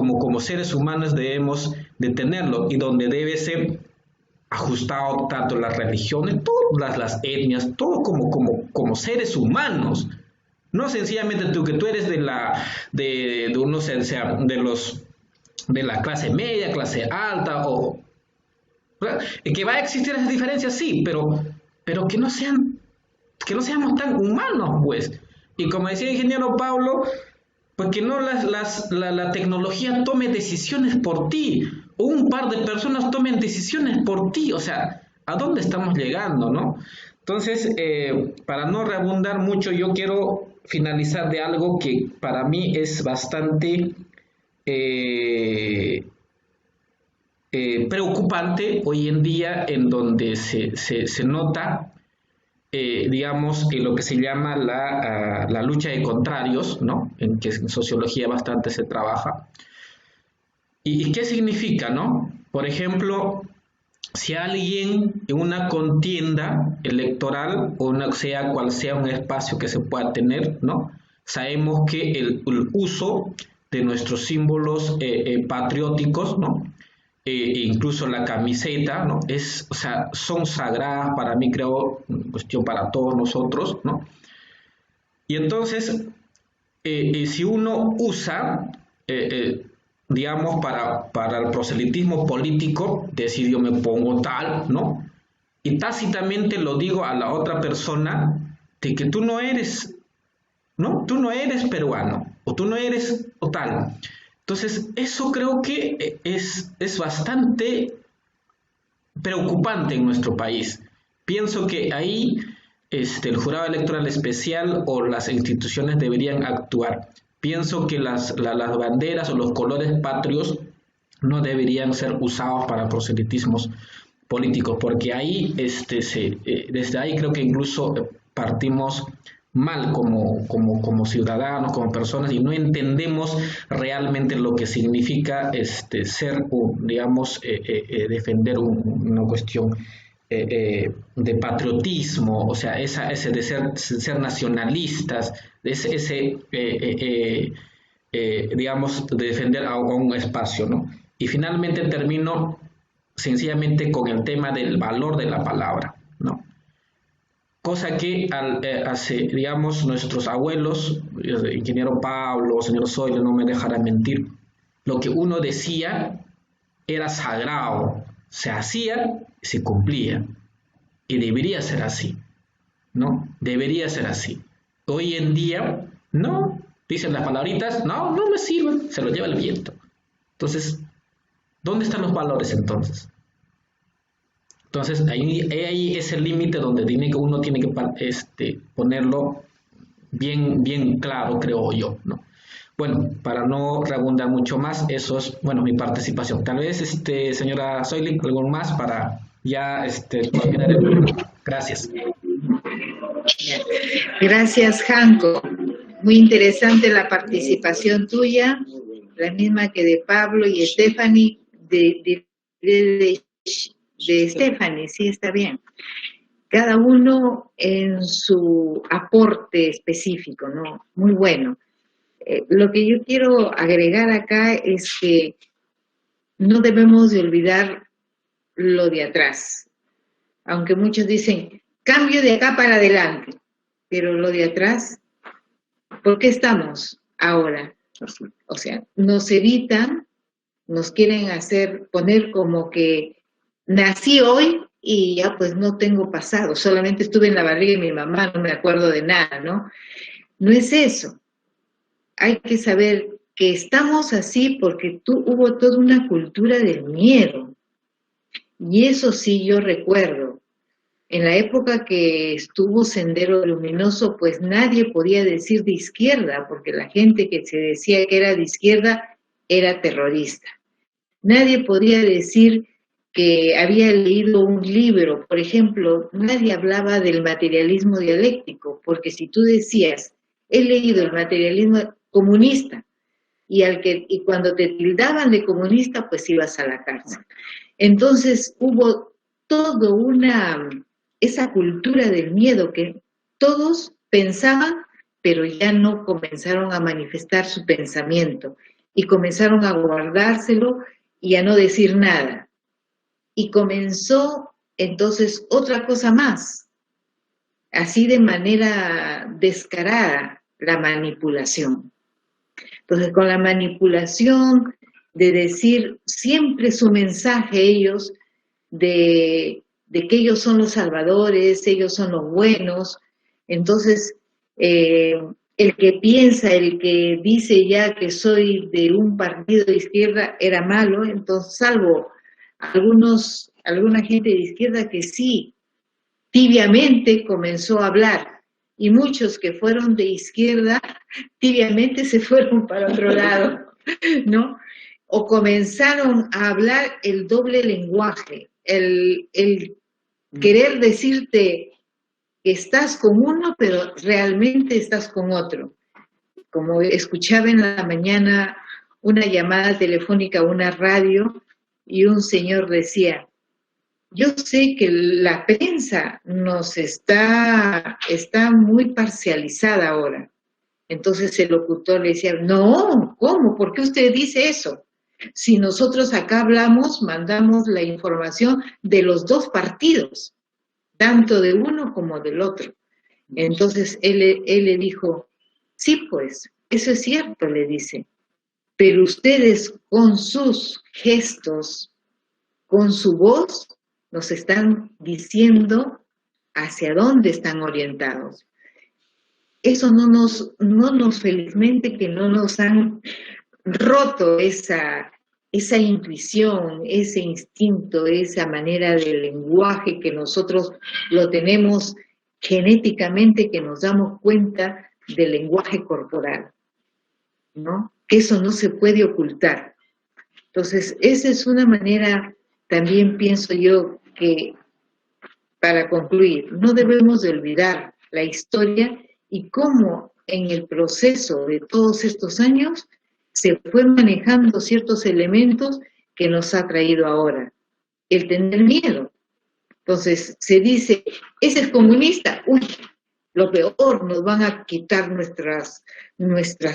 como seres humanos debemos de tenerlo, y donde debe ser ajustado tanto las religiones, todas las etnias, todo como seres humanos. No sencillamente que tú eres de unos, o sea, de la clase media, clase alta, o que va a existir esas diferencias, sí, pero que no seamos tan humanos, pues. Y como decía el ingeniero Pablo, pues que no la tecnología tome decisiones por ti, o un par de personas tomen decisiones por ti. O sea, ¿a dónde estamos llegando, no? Entonces, para no redundar mucho, yo quiero finalizar de algo que para mí es bastante preocupante hoy en día, en donde se nota, digamos, lo que se llama la lucha de contrarios, ¿no? En que en sociología bastante se trabaja. ¿Y qué significa, no? Por ejemplo, si alguien en una contienda electoral, o sea cual sea un espacio que se pueda tener, ¿no? Sabemos que el uso de nuestros símbolos patrióticos, ¿no? Incluso la camiseta, ¿no? O sea, son sagradas para mí, creo, cuestión para todos nosotros, ¿no? Y entonces, si uno usa, digamos, para el proselitismo político, decir yo me pongo tal, ¿no? Y tácitamente lo digo a la otra persona de que tú no eres, ¿no? Tú no eres peruano, o tú no eres o tal. Entonces, eso creo que es bastante preocupante en nuestro país. Pienso que ahí el jurado electoral especial o las instituciones deberían actuar. Pienso que las banderas o los colores patrios no deberían ser usados para proselitismos políticos, porque ahí desde ahí creo que incluso partimos mal como ciudadanos, como personas, y no entendemos realmente lo que significa ser, digamos, defender una cuestión de patriotismo, o sea, ese de ser nacionalistas, digamos, de defender a un espacio, ¿no? Y finalmente termino sencillamente con el tema del valor de la palabra, ¿no? Cosa que digamos, nuestros abuelos, el ingeniero Pablo, el señor Zoilo, no me dejarán mentir, lo que uno decía era sagrado, se hacía y se cumplía, y debería ser así, ¿no? Debería ser así. Hoy en día, no, dicen las palabritas, no me sirven, se lo lleva el viento. Entonces, ¿dónde están los valores entonces? Entonces, ahí es el límite donde uno tiene que ponerlo bien claro, creo yo, ¿no? Bueno, para no redundar mucho más, eso es, bueno, mi participación. Tal vez, señora Zoilik, algo más para ya terminar el... Gracias. Gracias, Janko. Muy interesante la participación tuya, la misma que de Pablo y Stephanie, de Stephanie, sí, está bien. Cada uno en su aporte específico, ¿no? Muy bueno. Lo que yo quiero agregar acá es que no debemos de olvidar lo de atrás. Aunque muchos dicen, cambio de acá para adelante, pero lo de atrás, ¿por qué estamos ahora? O sea, nos evitan, nos quieren poner como que nací hoy y ya pues no tengo pasado, solamente estuve en la barriga de mi mamá, no me acuerdo de nada, ¿no? No es eso. Hay que saber que estamos así porque hubo toda una cultura del miedo. Y eso sí yo recuerdo. En la época que estuvo Sendero Luminoso, pues nadie podía decir de izquierda, porque la gente que se decía que era de izquierda era terrorista. Nadie podía decir que había leído un libro, por ejemplo, nadie hablaba del materialismo dialéctico, porque si tú decías, he leído el materialismo comunista, y cuando te tildaban de comunista, pues ibas a la cárcel. Entonces hubo esa cultura del miedo que todos pensaban, pero ya no comenzaron a manifestar su pensamiento, y comenzaron a guardárselo y a no decir nada. Y comenzó entonces otra cosa más, así de manera descarada, la manipulación. Entonces, con la manipulación de decir siempre su mensaje ellos, de que ellos son los salvadores, ellos son los buenos, entonces el que piensa, el que dice ya que soy de un partido de izquierda era malo, entonces salvo alguna gente de izquierda que sí, tibiamente comenzó a hablar, y muchos que fueron de izquierda, tibiamente se fueron para otro lado, ¿no? O comenzaron a hablar el doble lenguaje, el querer decirte que estás con uno, pero realmente estás con otro. Como escuchaba en la mañana una llamada telefónica a una radio, y un señor decía, yo sé que la prensa nos está muy parcializada ahora. Entonces el locutor le decía, no, ¿cómo? ¿Por qué usted dice eso? Si nosotros acá hablamos, mandamos la información de los dos partidos, tanto de uno como del otro. Entonces él le dijo, sí, pues, eso es cierto, le dice, pero ustedes con sus gestos, con su voz, nos están diciendo hacia dónde están orientados. Eso no nos felizmente que no nos han roto esa intuición, ese instinto, esa manera del lenguaje que nosotros lo tenemos genéticamente, que nos damos cuenta del lenguaje corporal, ¿no? Que eso no se puede ocultar. Entonces, esa es una manera, también pienso yo, que para concluir, no debemos de olvidar la historia y cómo en el proceso de todos estos años se fue manejando ciertos elementos que nos ha traído ahora. El tener miedo. Entonces se dice, ese es comunista, uy, lo peor, nos van a quitar nuestras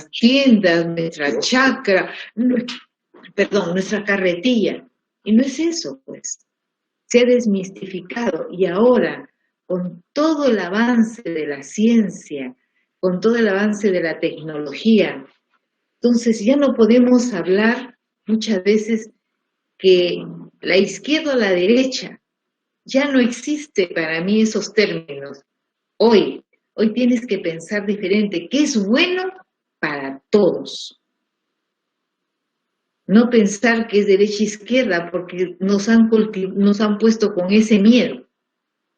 tiendas, nuestra chacra, nuestra carretilla. Y no es eso, pues. Se ha desmistificado, y ahora, con todo el avance de la ciencia, con todo el avance de la tecnología, entonces ya no podemos hablar muchas veces que la izquierda o la derecha, ya no existe para mí esos términos. Hoy tienes que pensar diferente, ¿qué es bueno para todos? No pensar que es derecha e izquierda, porque nos han puesto con ese miedo.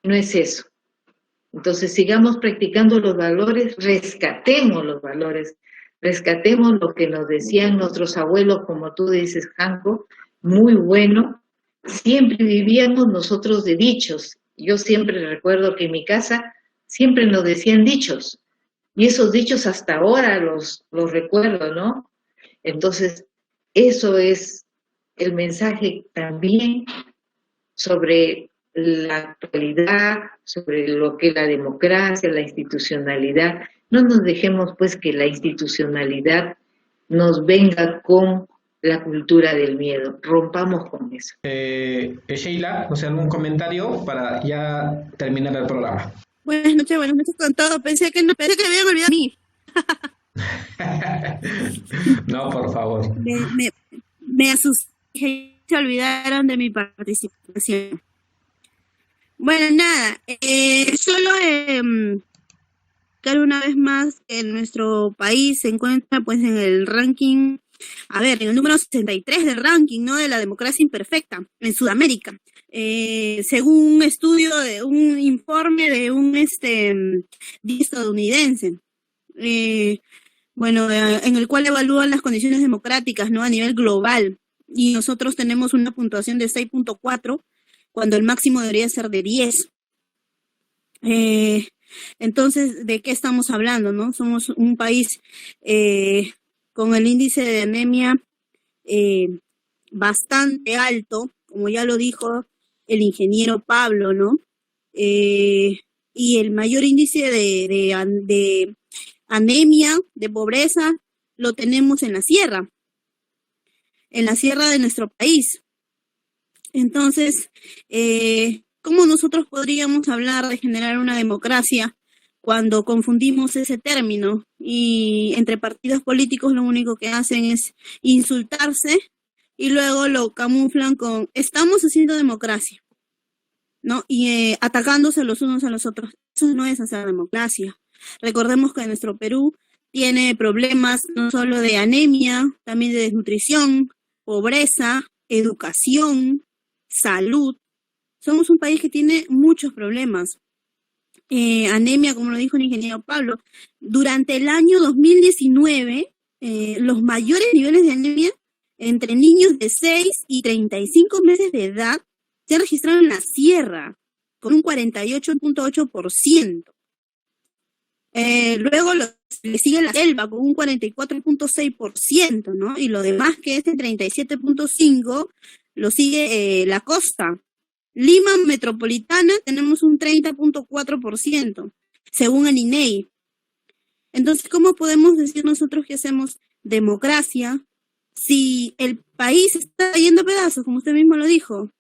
No es eso. Entonces sigamos practicando los valores, rescatemos los valores, rescatemos lo que nos decían nuestros abuelos, como tú dices, Janko, muy bueno. Siempre vivíamos nosotros de dichos. Yo siempre recuerdo que en mi casa siempre nos decían dichos, y esos dichos hasta ahora los recuerdo, ¿no? Entonces, eso es el mensaje también sobre la actualidad, sobre lo que es la democracia, la institucionalidad. No nos dejemos pues que la institucionalidad nos venga con la cultura del miedo. Rompamos con eso. Sheila, ¿algún comentario para ya terminar el programa? Buenas noches con todo. Pensé que me habían olvidado a mí. No, por favor. Me asusté, se olvidaron de mi participación. Bueno, nada, solo claro, una vez más que nuestro país se encuentra pues en el ranking, en el número 63 del ranking, ¿no? De la democracia imperfecta en Sudamérica. Según un estudio de un informe de un estadounidense. En el cual evalúan las condiciones democráticas, ¿no? A nivel global. y nosotros tenemos una puntuación de 6.4 cuando el máximo debería ser de 10. Entonces, ¿de qué estamos hablando, no? Somos un país con el índice de anemia bastante alto, como ya lo dijo el ingeniero Pablo, ¿no? Y el mayor índice de anemia, de pobreza, lo tenemos en la sierra de nuestro país. Entonces, ¿cómo nosotros podríamos hablar de generar una democracia cuando confundimos ese término? Y entre partidos políticos lo único que hacen es insultarse y luego lo camuflan con estamos haciendo democracia, ¿no? Y atacándose los unos a los otros. Eso no es hacer democracia. Recordemos que nuestro Perú tiene problemas no solo de anemia, también de desnutrición, pobreza, educación, salud. Somos un país que tiene muchos problemas. Anemia, como lo dijo el ingeniero Pablo, durante el año 2019, los mayores niveles de anemia entre niños de 6 y 35 meses de edad se registraron en la sierra, con un 48.8%. Luego le sigue la selva con un 44.6%, ¿no? Y lo demás, que es el 37.5%, lo sigue la costa. Lima metropolitana tenemos un 30.4%, según el INEI. Entonces, ¿cómo podemos decir nosotros que hacemos democracia si el país está yendo a pedazos, como usted mismo lo dijo?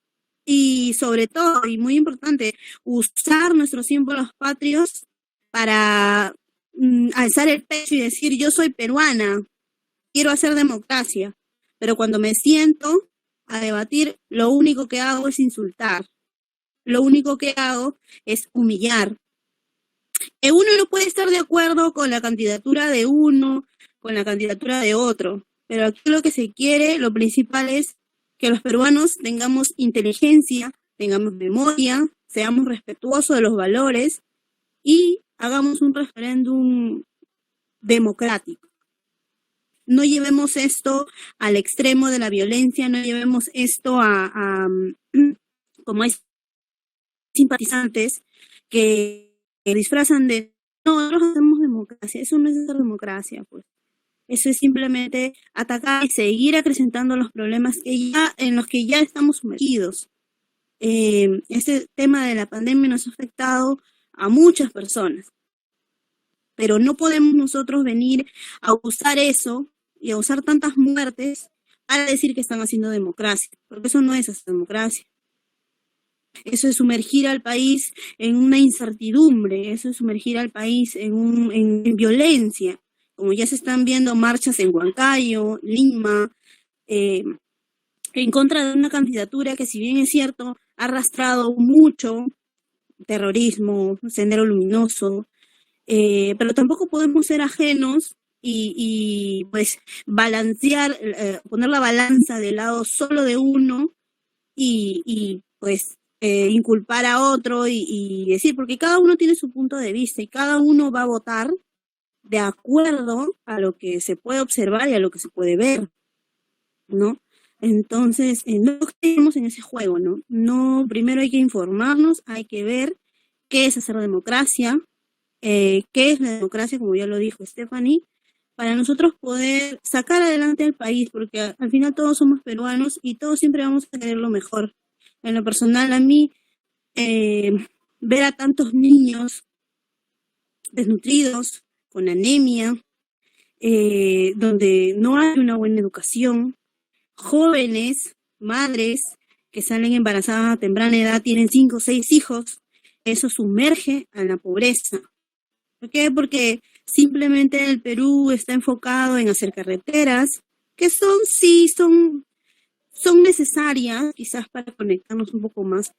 Y sobre todo, y muy importante, usar nuestros símbolos patrios para alzar el pecho y decir yo soy peruana, quiero hacer democracia, pero cuando me siento a debatir, lo único que hago es insultar, lo único que hago es humillar. Uno no puede estar de acuerdo con la candidatura de uno, con la candidatura de otro, pero aquí lo que se quiere, lo principal es que los peruanos tengamos inteligencia, tengamos memoria, seamos respetuosos de los valores y hagamos un referéndum democrático. No llevemos esto al extremo de la violencia, no llevemos esto como hay simpatizantes que disfrazan de no, nosotros hacemos democracia. Eso no es hacer democracia, pues. Eso es simplemente atacar y seguir acrecentando los problemas en los que ya estamos sumergidos. Este tema de la pandemia nos ha afectado a muchas personas, pero no podemos nosotros venir a usar eso y a usar tantas muertes para decir que están haciendo democracia, porque eso no es hacer democracia. Eso es sumergir al país en una incertidumbre, eso es sumergir al país en violencia, como ya se están viendo marchas en Huancayo, Lima, en contra de una candidatura que, si bien es cierto, ha arrastrado mucho terrorismo, Sendero Luminoso, pero tampoco podemos ser ajenos y pues balancear, poner la balanza del lado solo de uno y pues inculpar a otro y decir, porque cada uno tiene su punto de vista y cada uno va a votar de acuerdo a lo que se puede observar y a lo que se puede ver, ¿no? Entonces, no creemos en ese juego, ¿no? No, primero hay que informarnos, hay que ver qué es hacer democracia, qué es la democracia, como ya lo dijo Stephanie, para nosotros poder sacar adelante al país, porque al final todos somos peruanos y todos siempre vamos a querer lo mejor. En lo personal, a mí, ver a tantos niños desnutridos, con anemia, donde no hay una buena educación, jóvenes, madres que salen embarazadas a temprana edad, tienen 5 o 6 hijos, eso sumerge a la pobreza. ¿Por qué? Porque simplemente el Perú está enfocado en hacer carreteras, que son necesarias, quizás para conectarnos un poco más,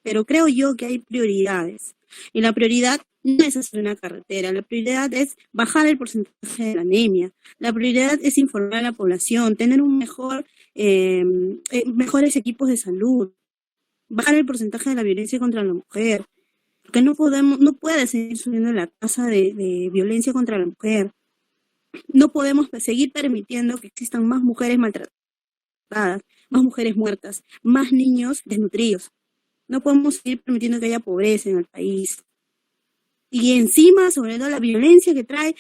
pero creo yo que hay prioridades. Y la prioridad no es hacer una carretera, la prioridad es bajar el porcentaje de la anemia, la prioridad es informar a la población, tener mejores equipos de salud, bajar el porcentaje de la violencia contra la mujer, porque no puede seguir subiendo la tasa de violencia contra la mujer. No podemos seguir permitiendo que existan más mujeres maltratadas, más mujeres muertas, más niños desnutridos. No podemos seguir permitiendo que haya pobreza en el país. Y encima, sobre todo, la violencia que trae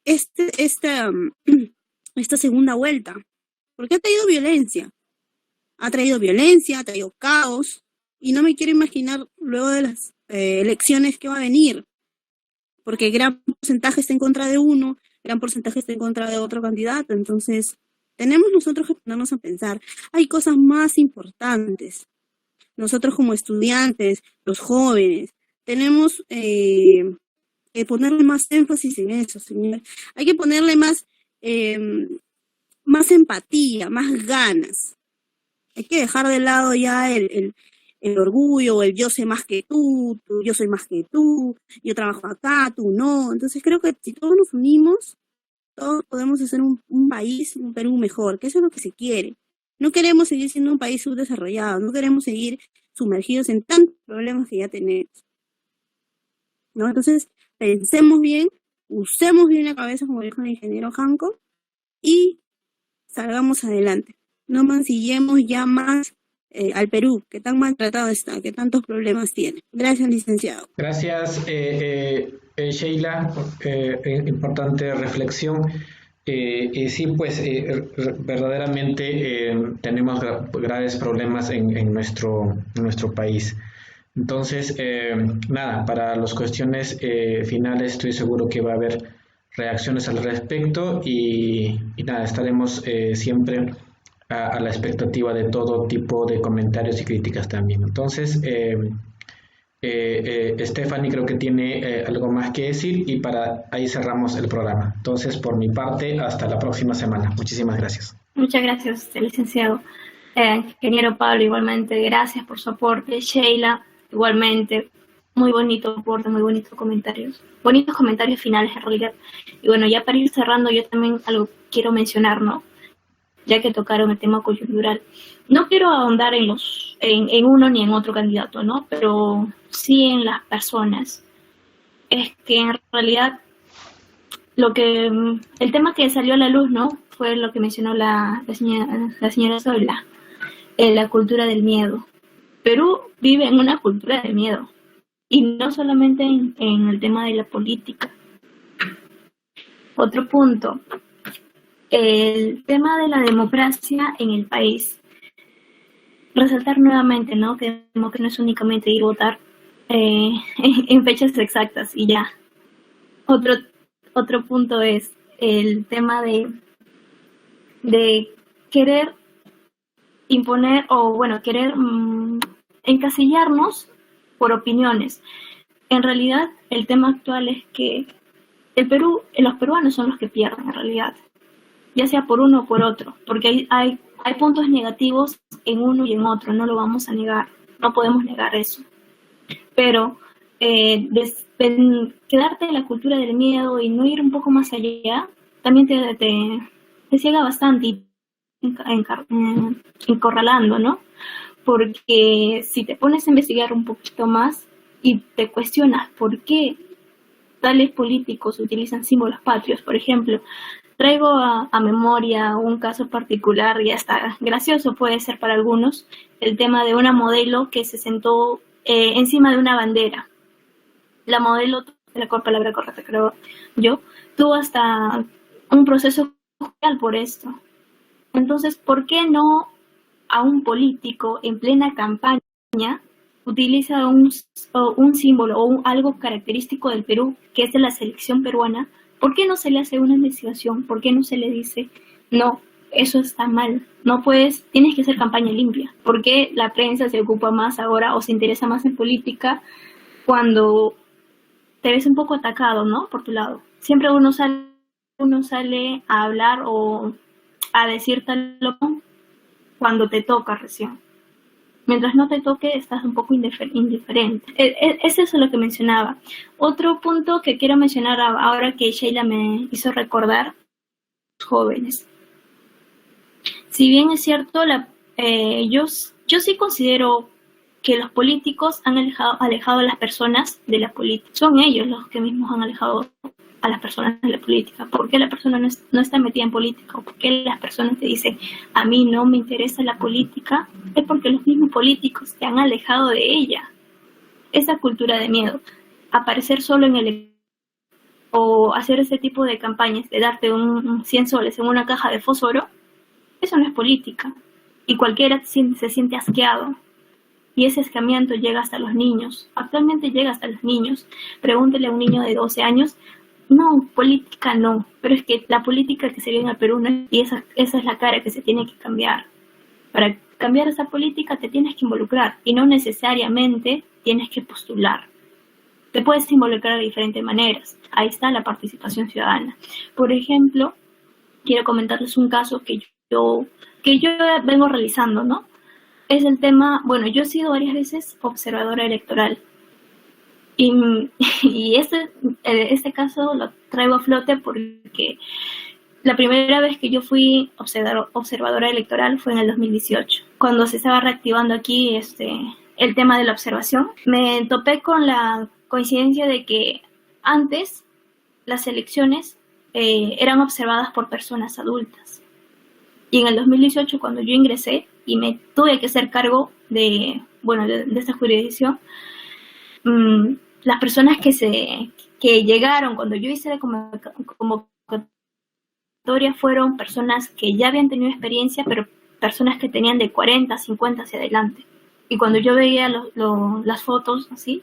esta segunda vuelta. ¿Por qué ha traído violencia? Ha traído violencia, ha traído caos, y no me quiero imaginar luego de las elecciones que va a venir, porque gran porcentaje está en contra de uno, gran porcentaje está en contra de otro candidato. Entonces tenemos nosotros que ponernos a pensar, hay cosas más importantes. Nosotros como estudiantes, los jóvenes, tenemos que ponerle más énfasis en eso, señor. Hay que ponerle más empatía, más ganas. Hay que dejar de lado ya el orgullo, el yo sé más que tú, yo soy más que tú, yo trabajo acá, tú no. Entonces creo que si todos nos unimos, todos podemos hacer un país, un Perú mejor, que eso es lo que se quiere. No queremos seguir siendo un país subdesarrollado, no queremos seguir sumergidos en tantos problemas que ya tenemos, ¿no? Entonces, pensemos bien, usemos bien la cabeza, como dijo el ingeniero Janco, y salgamos adelante. No mancillemos ya más al Perú, que tan maltratado está, que tantos problemas tiene. Gracias, licenciado. Gracias, Sheila, importante reflexión. Sí, pues verdaderamente tenemos graves problemas en nuestro país. Entonces, nada, para las cuestiones finales estoy seguro que va a haber reacciones al respecto y nada, estaremos siempre a la expectativa de todo tipo de comentarios y críticas también. Entonces, Stephanie creo que tiene algo más que decir y para ahí cerramos el programa. Entonces, por mi parte, hasta la próxima semana. Muchísimas gracias. Muchas gracias, licenciado. Ingeniero Pablo, igualmente, gracias por su aporte. Sheila, igualmente, muy bonito aporte, muy bonitos comentarios finales en realidad. Y bueno, ya para ir cerrando, yo también algo quiero mencionar, ¿no? Ya que tocaron el tema coyuntural. No quiero ahondar en uno ni en otro candidato, ¿no? Pero sí en las personas. Es que en realidad el tema que salió a la luz, ¿no? Fue lo que mencionó la señora Zoila, la cultura del miedo. Perú vive en una cultura de miedo, y no solamente en el tema de la política. Otro punto, el tema de la democracia en el país. Resaltar nuevamente, ¿no? Que no es únicamente ir a votar en fechas exactas y ya. Otro punto es el tema de querer imponer querer encasillarnos por opiniones. En realidad, el tema actual es que los peruanos son los que pierden en realidad, ya sea por uno o por otro, porque hay puntos negativos en uno y en otro, no lo vamos a negar, no podemos negar eso. Pero quedarte en la cultura del miedo y no ir un poco más allá, también te ciega bastante y encorralando, ¿no? Porque si te pones a investigar un poquito más y te cuestionas por qué tales políticos utilizan símbolos patrios, por ejemplo, traigo a memoria un caso particular, y hasta gracioso puede ser para algunos, el tema de una modelo que se sentó encima de una bandera. La modelo, la palabra correcta creo yo, tuvo hasta un proceso judicial por esto. Entonces, ¿por qué no a un político en plena campaña utiliza un símbolo o algo característico del Perú, que es de la selección peruana? ¿Por qué no se le hace una investigación? ¿Por qué no se le dice, no, eso está mal? No puedes, tienes que hacer campaña limpia. ¿Por qué la prensa se ocupa más ahora o se interesa más en política cuando te ves un poco atacado, ¿no? Por tu lado. Siempre uno sale a hablar o a decir tal loco cuando te toca recién. Mientras no te toque, estás un poco indiferente. Es eso lo que mencionaba. Otro punto que quiero mencionar ahora que Sheila me hizo recordar, los jóvenes. Si bien es cierto, yo sí considero que los políticos han alejado a las personas de la política. Son ellos los que mismos han alejado a las personas de la política. ¿Por qué la persona no está metida en política? ¿O por qué las personas te dicen, a mí no me interesa la política? Es porque los mismos políticos te han alejado de ella. Esa cultura de miedo, aparecer solo en el o hacer ese tipo de campañas de darte un 100 soles en una caja de fósforo, eso no es política. Y cualquiera se siente asqueado. Y ese asqueamiento llega hasta los niños. Actualmente llega hasta los niños. Pregúntele a un niño de 12 años, no, política no, pero es que la política que se vive en el Perú no es, y esa es la cara que se tiene que cambiar. Para cambiar esa política te tienes que involucrar y no necesariamente tienes que postular. Te puedes involucrar de diferentes maneras. Ahí está la participación ciudadana. Por ejemplo, quiero comentarles un caso que yo vengo realizando, ¿no? Es el tema, bueno, yo he sido varias veces observadora electoral. Y este caso lo traigo a flote porque la primera vez que yo fui observadora electoral fue en el 2018, cuando se estaba reactivando aquí el tema de la observación. Me topé con la coincidencia de que antes las elecciones eran observadas por personas adultas. Y en el 2018, cuando yo ingresé y me tuve que hacer cargo de esta jurisdicción, las personas que llegaron cuando yo hice la convocatoria fueron personas que ya habían tenido experiencia, pero personas que tenían de 40, 50 hacia adelante. Y cuando yo veía las fotos así,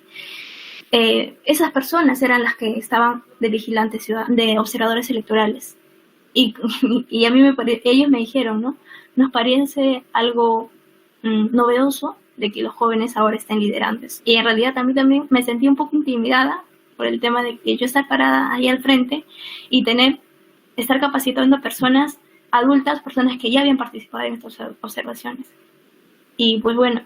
esas personas eran las que estaban de vigilantes, de observadores electorales. Y a mí ellos me dijeron, ¿no? Nos parece algo novedoso de que los jóvenes ahora estén liderantes. Y en realidad también me sentí un poco intimidada por el tema de que yo estar parada ahí al frente y estar capacitando a personas adultas, personas que ya habían participado en estas observaciones. Y pues bueno,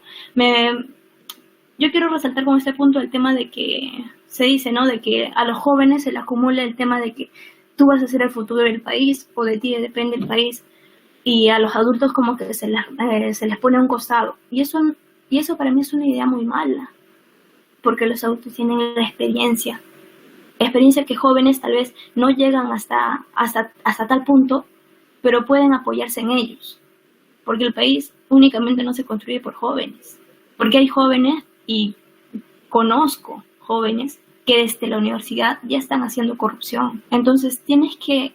yo quiero resaltar con este punto el tema de que se dice, ¿no? De que a los jóvenes se les acumula el tema de que tú vas a ser el futuro del país o de ti depende el país, y a los adultos como que se les pone a un costado. Y eso para mí es una idea muy mala, porque los adultos tienen la experiencia que jóvenes tal vez no llegan hasta tal punto, pero pueden apoyarse en ellos, porque el país únicamente no se construye por jóvenes, porque hay jóvenes, y conozco jóvenes que desde la universidad ya están haciendo corrupción. Entonces tienes que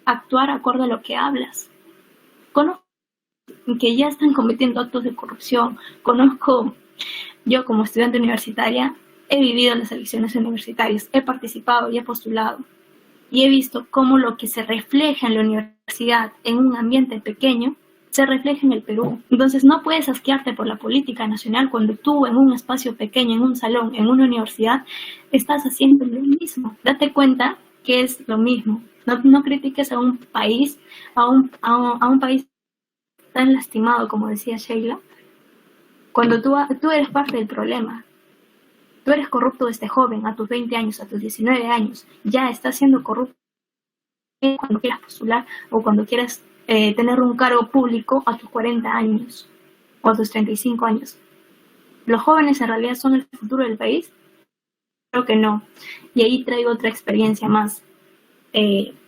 actuar acorde a lo que hablas. Conozco que ya están cometiendo actos de corrupción. Yo como estudiante universitaria, he vivido en las elecciones universitarias, he participado y he postulado. Y he visto cómo lo que se refleja en la universidad, en un ambiente pequeño, se refleja en el Perú. Entonces no puedes asquearte por la política nacional cuando tú en un espacio pequeño, en un salón, en una universidad, estás haciendo lo mismo. Date cuenta que es lo mismo. No critiques a un país, a un país tan lastimado, como decía Sheila, cuando tú eres parte del problema. Tú eres corrupto desde joven, a tus 20 años, a tus 19 años, ya estás siendo corrupto cuando quieras postular o cuando quieras tener un cargo público a tus 40 años o a tus 35 años. ¿Los jóvenes en realidad son el futuro del país? Creo que no. Y ahí traigo otra experiencia más.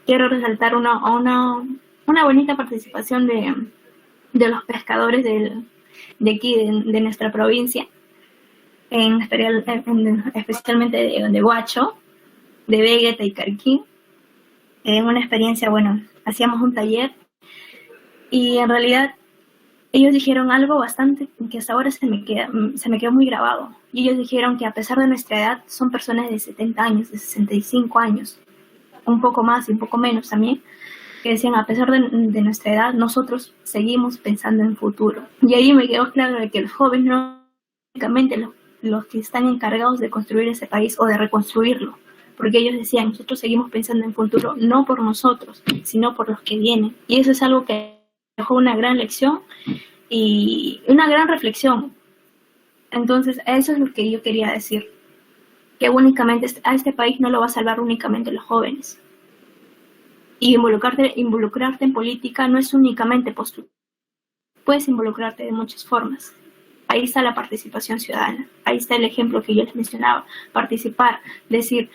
Quiero resaltar una bonita participación de los pescadores de aquí, de nuestra provincia, especialmente de Huacho, de Vegeta y Carquín. Una experiencia, hacíamos un taller y en realidad ellos dijeron algo bastante que hasta ahora se me quedó muy grabado. Y ellos dijeron que a pesar de nuestra edad son personas de 70 años, de 65 años, un poco más y un poco menos también, que decían, a pesar de nuestra edad, nosotros seguimos pensando en futuro. Y ahí me quedó claro de que los jóvenes no únicamente los que están encargados de construir ese país o de reconstruirlo, porque ellos decían, nosotros seguimos pensando en futuro, no por nosotros, sino por los que vienen. Y eso es algo que dejó una gran lección y una gran reflexión. Entonces, eso es lo que yo quería decir, que únicamente a este país no lo va a salvar únicamente los jóvenes. Y involucrarte en política no es únicamente postular. Puedes involucrarte de muchas formas. Ahí está la participación ciudadana. Ahí está el ejemplo que yo les mencionaba. Participar, decir,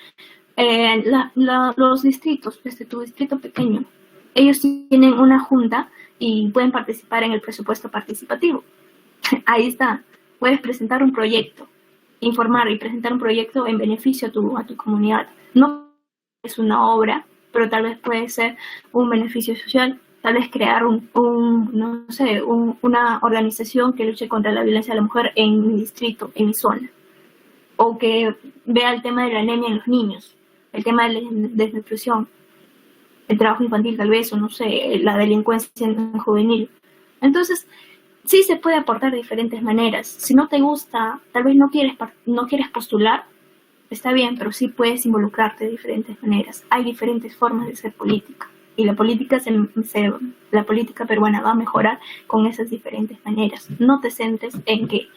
los distritos, desde tu distrito pequeño, ellos tienen una junta y pueden participar en el presupuesto participativo. Ahí está, puedes presentar un proyecto, informar y presentar un proyecto en beneficio a tu comunidad. No es una obra, pero tal vez puede ser un beneficio social, tal vez crear una organización que luche contra la violencia de la mujer en mi distrito, en mi zona, o que vea el tema de la anemia en los niños, el tema de la desnutrición, el trabajo infantil tal vez, o no sé, la delincuencia juvenil. Entonces, sí se puede aportar de diferentes maneras. Si no te gusta, tal vez no quieres postular, está bien, pero sí puedes involucrarte de diferentes maneras. Hay diferentes formas de hacer política. Y la política peruana va a mejorar con esas diferentes maneras. No te centres en que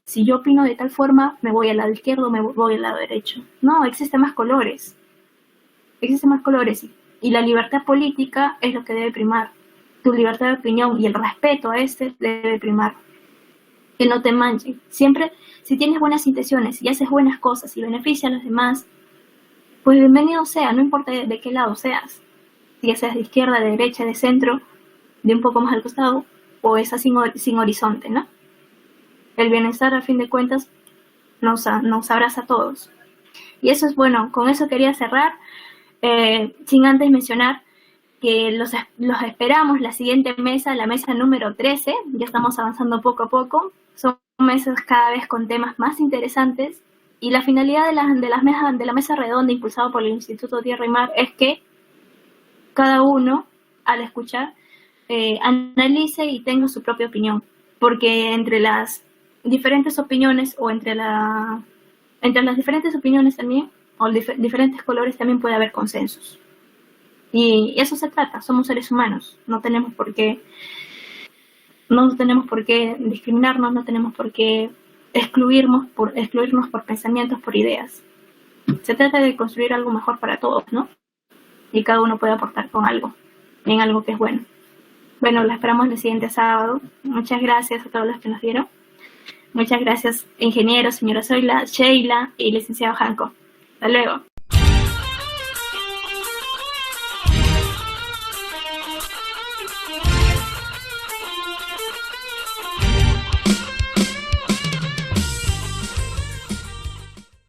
si yo opino de tal forma, me voy al lado izquierdo, me voy al lado derecho. No, existen más colores. Existen más colores. Y la libertad política es lo que debe primar. Tu libertad de opinión y el respeto a debe primar. Que no te manchen. Siempre, si tienes buenas intenciones y haces buenas cosas y beneficias a los demás, pues bienvenido sea, no importa de qué lado seas. Ya seas de izquierda, de derecha, de centro, de un poco más al costado, o esa sin horizonte, ¿no? El bienestar, a fin de cuentas, nos abraza a todos. Y eso es bueno. Con eso quería cerrar, sin antes mencionar que los esperamos la siguiente mesa, la mesa número 13. Ya estamos avanzando poco a poco. Son mesas cada vez con temas más interesantes. Y la finalidad de la mesa redonda impulsada por el Instituto Tierra y Mar es que cada uno, al escuchar, analice y tenga su propia opinión. Porque entre las diferentes opiniones o entre las diferentes opiniones también, o diferentes colores, también puede haber consensos. Y eso se trata, somos seres humanos, no tenemos por qué discriminarnos, no tenemos por qué excluirnos por pensamientos, por ideas. Se trata de construir algo mejor para todos, ¿no? Y cada uno puede aportar con algo, en algo que es bueno. Bueno, la esperamos el siguiente sábado. Muchas gracias a todos los que nos vieron. Muchas gracias, ingeniero, señora Zoila, Sheila y licenciado Janko. Hasta luego.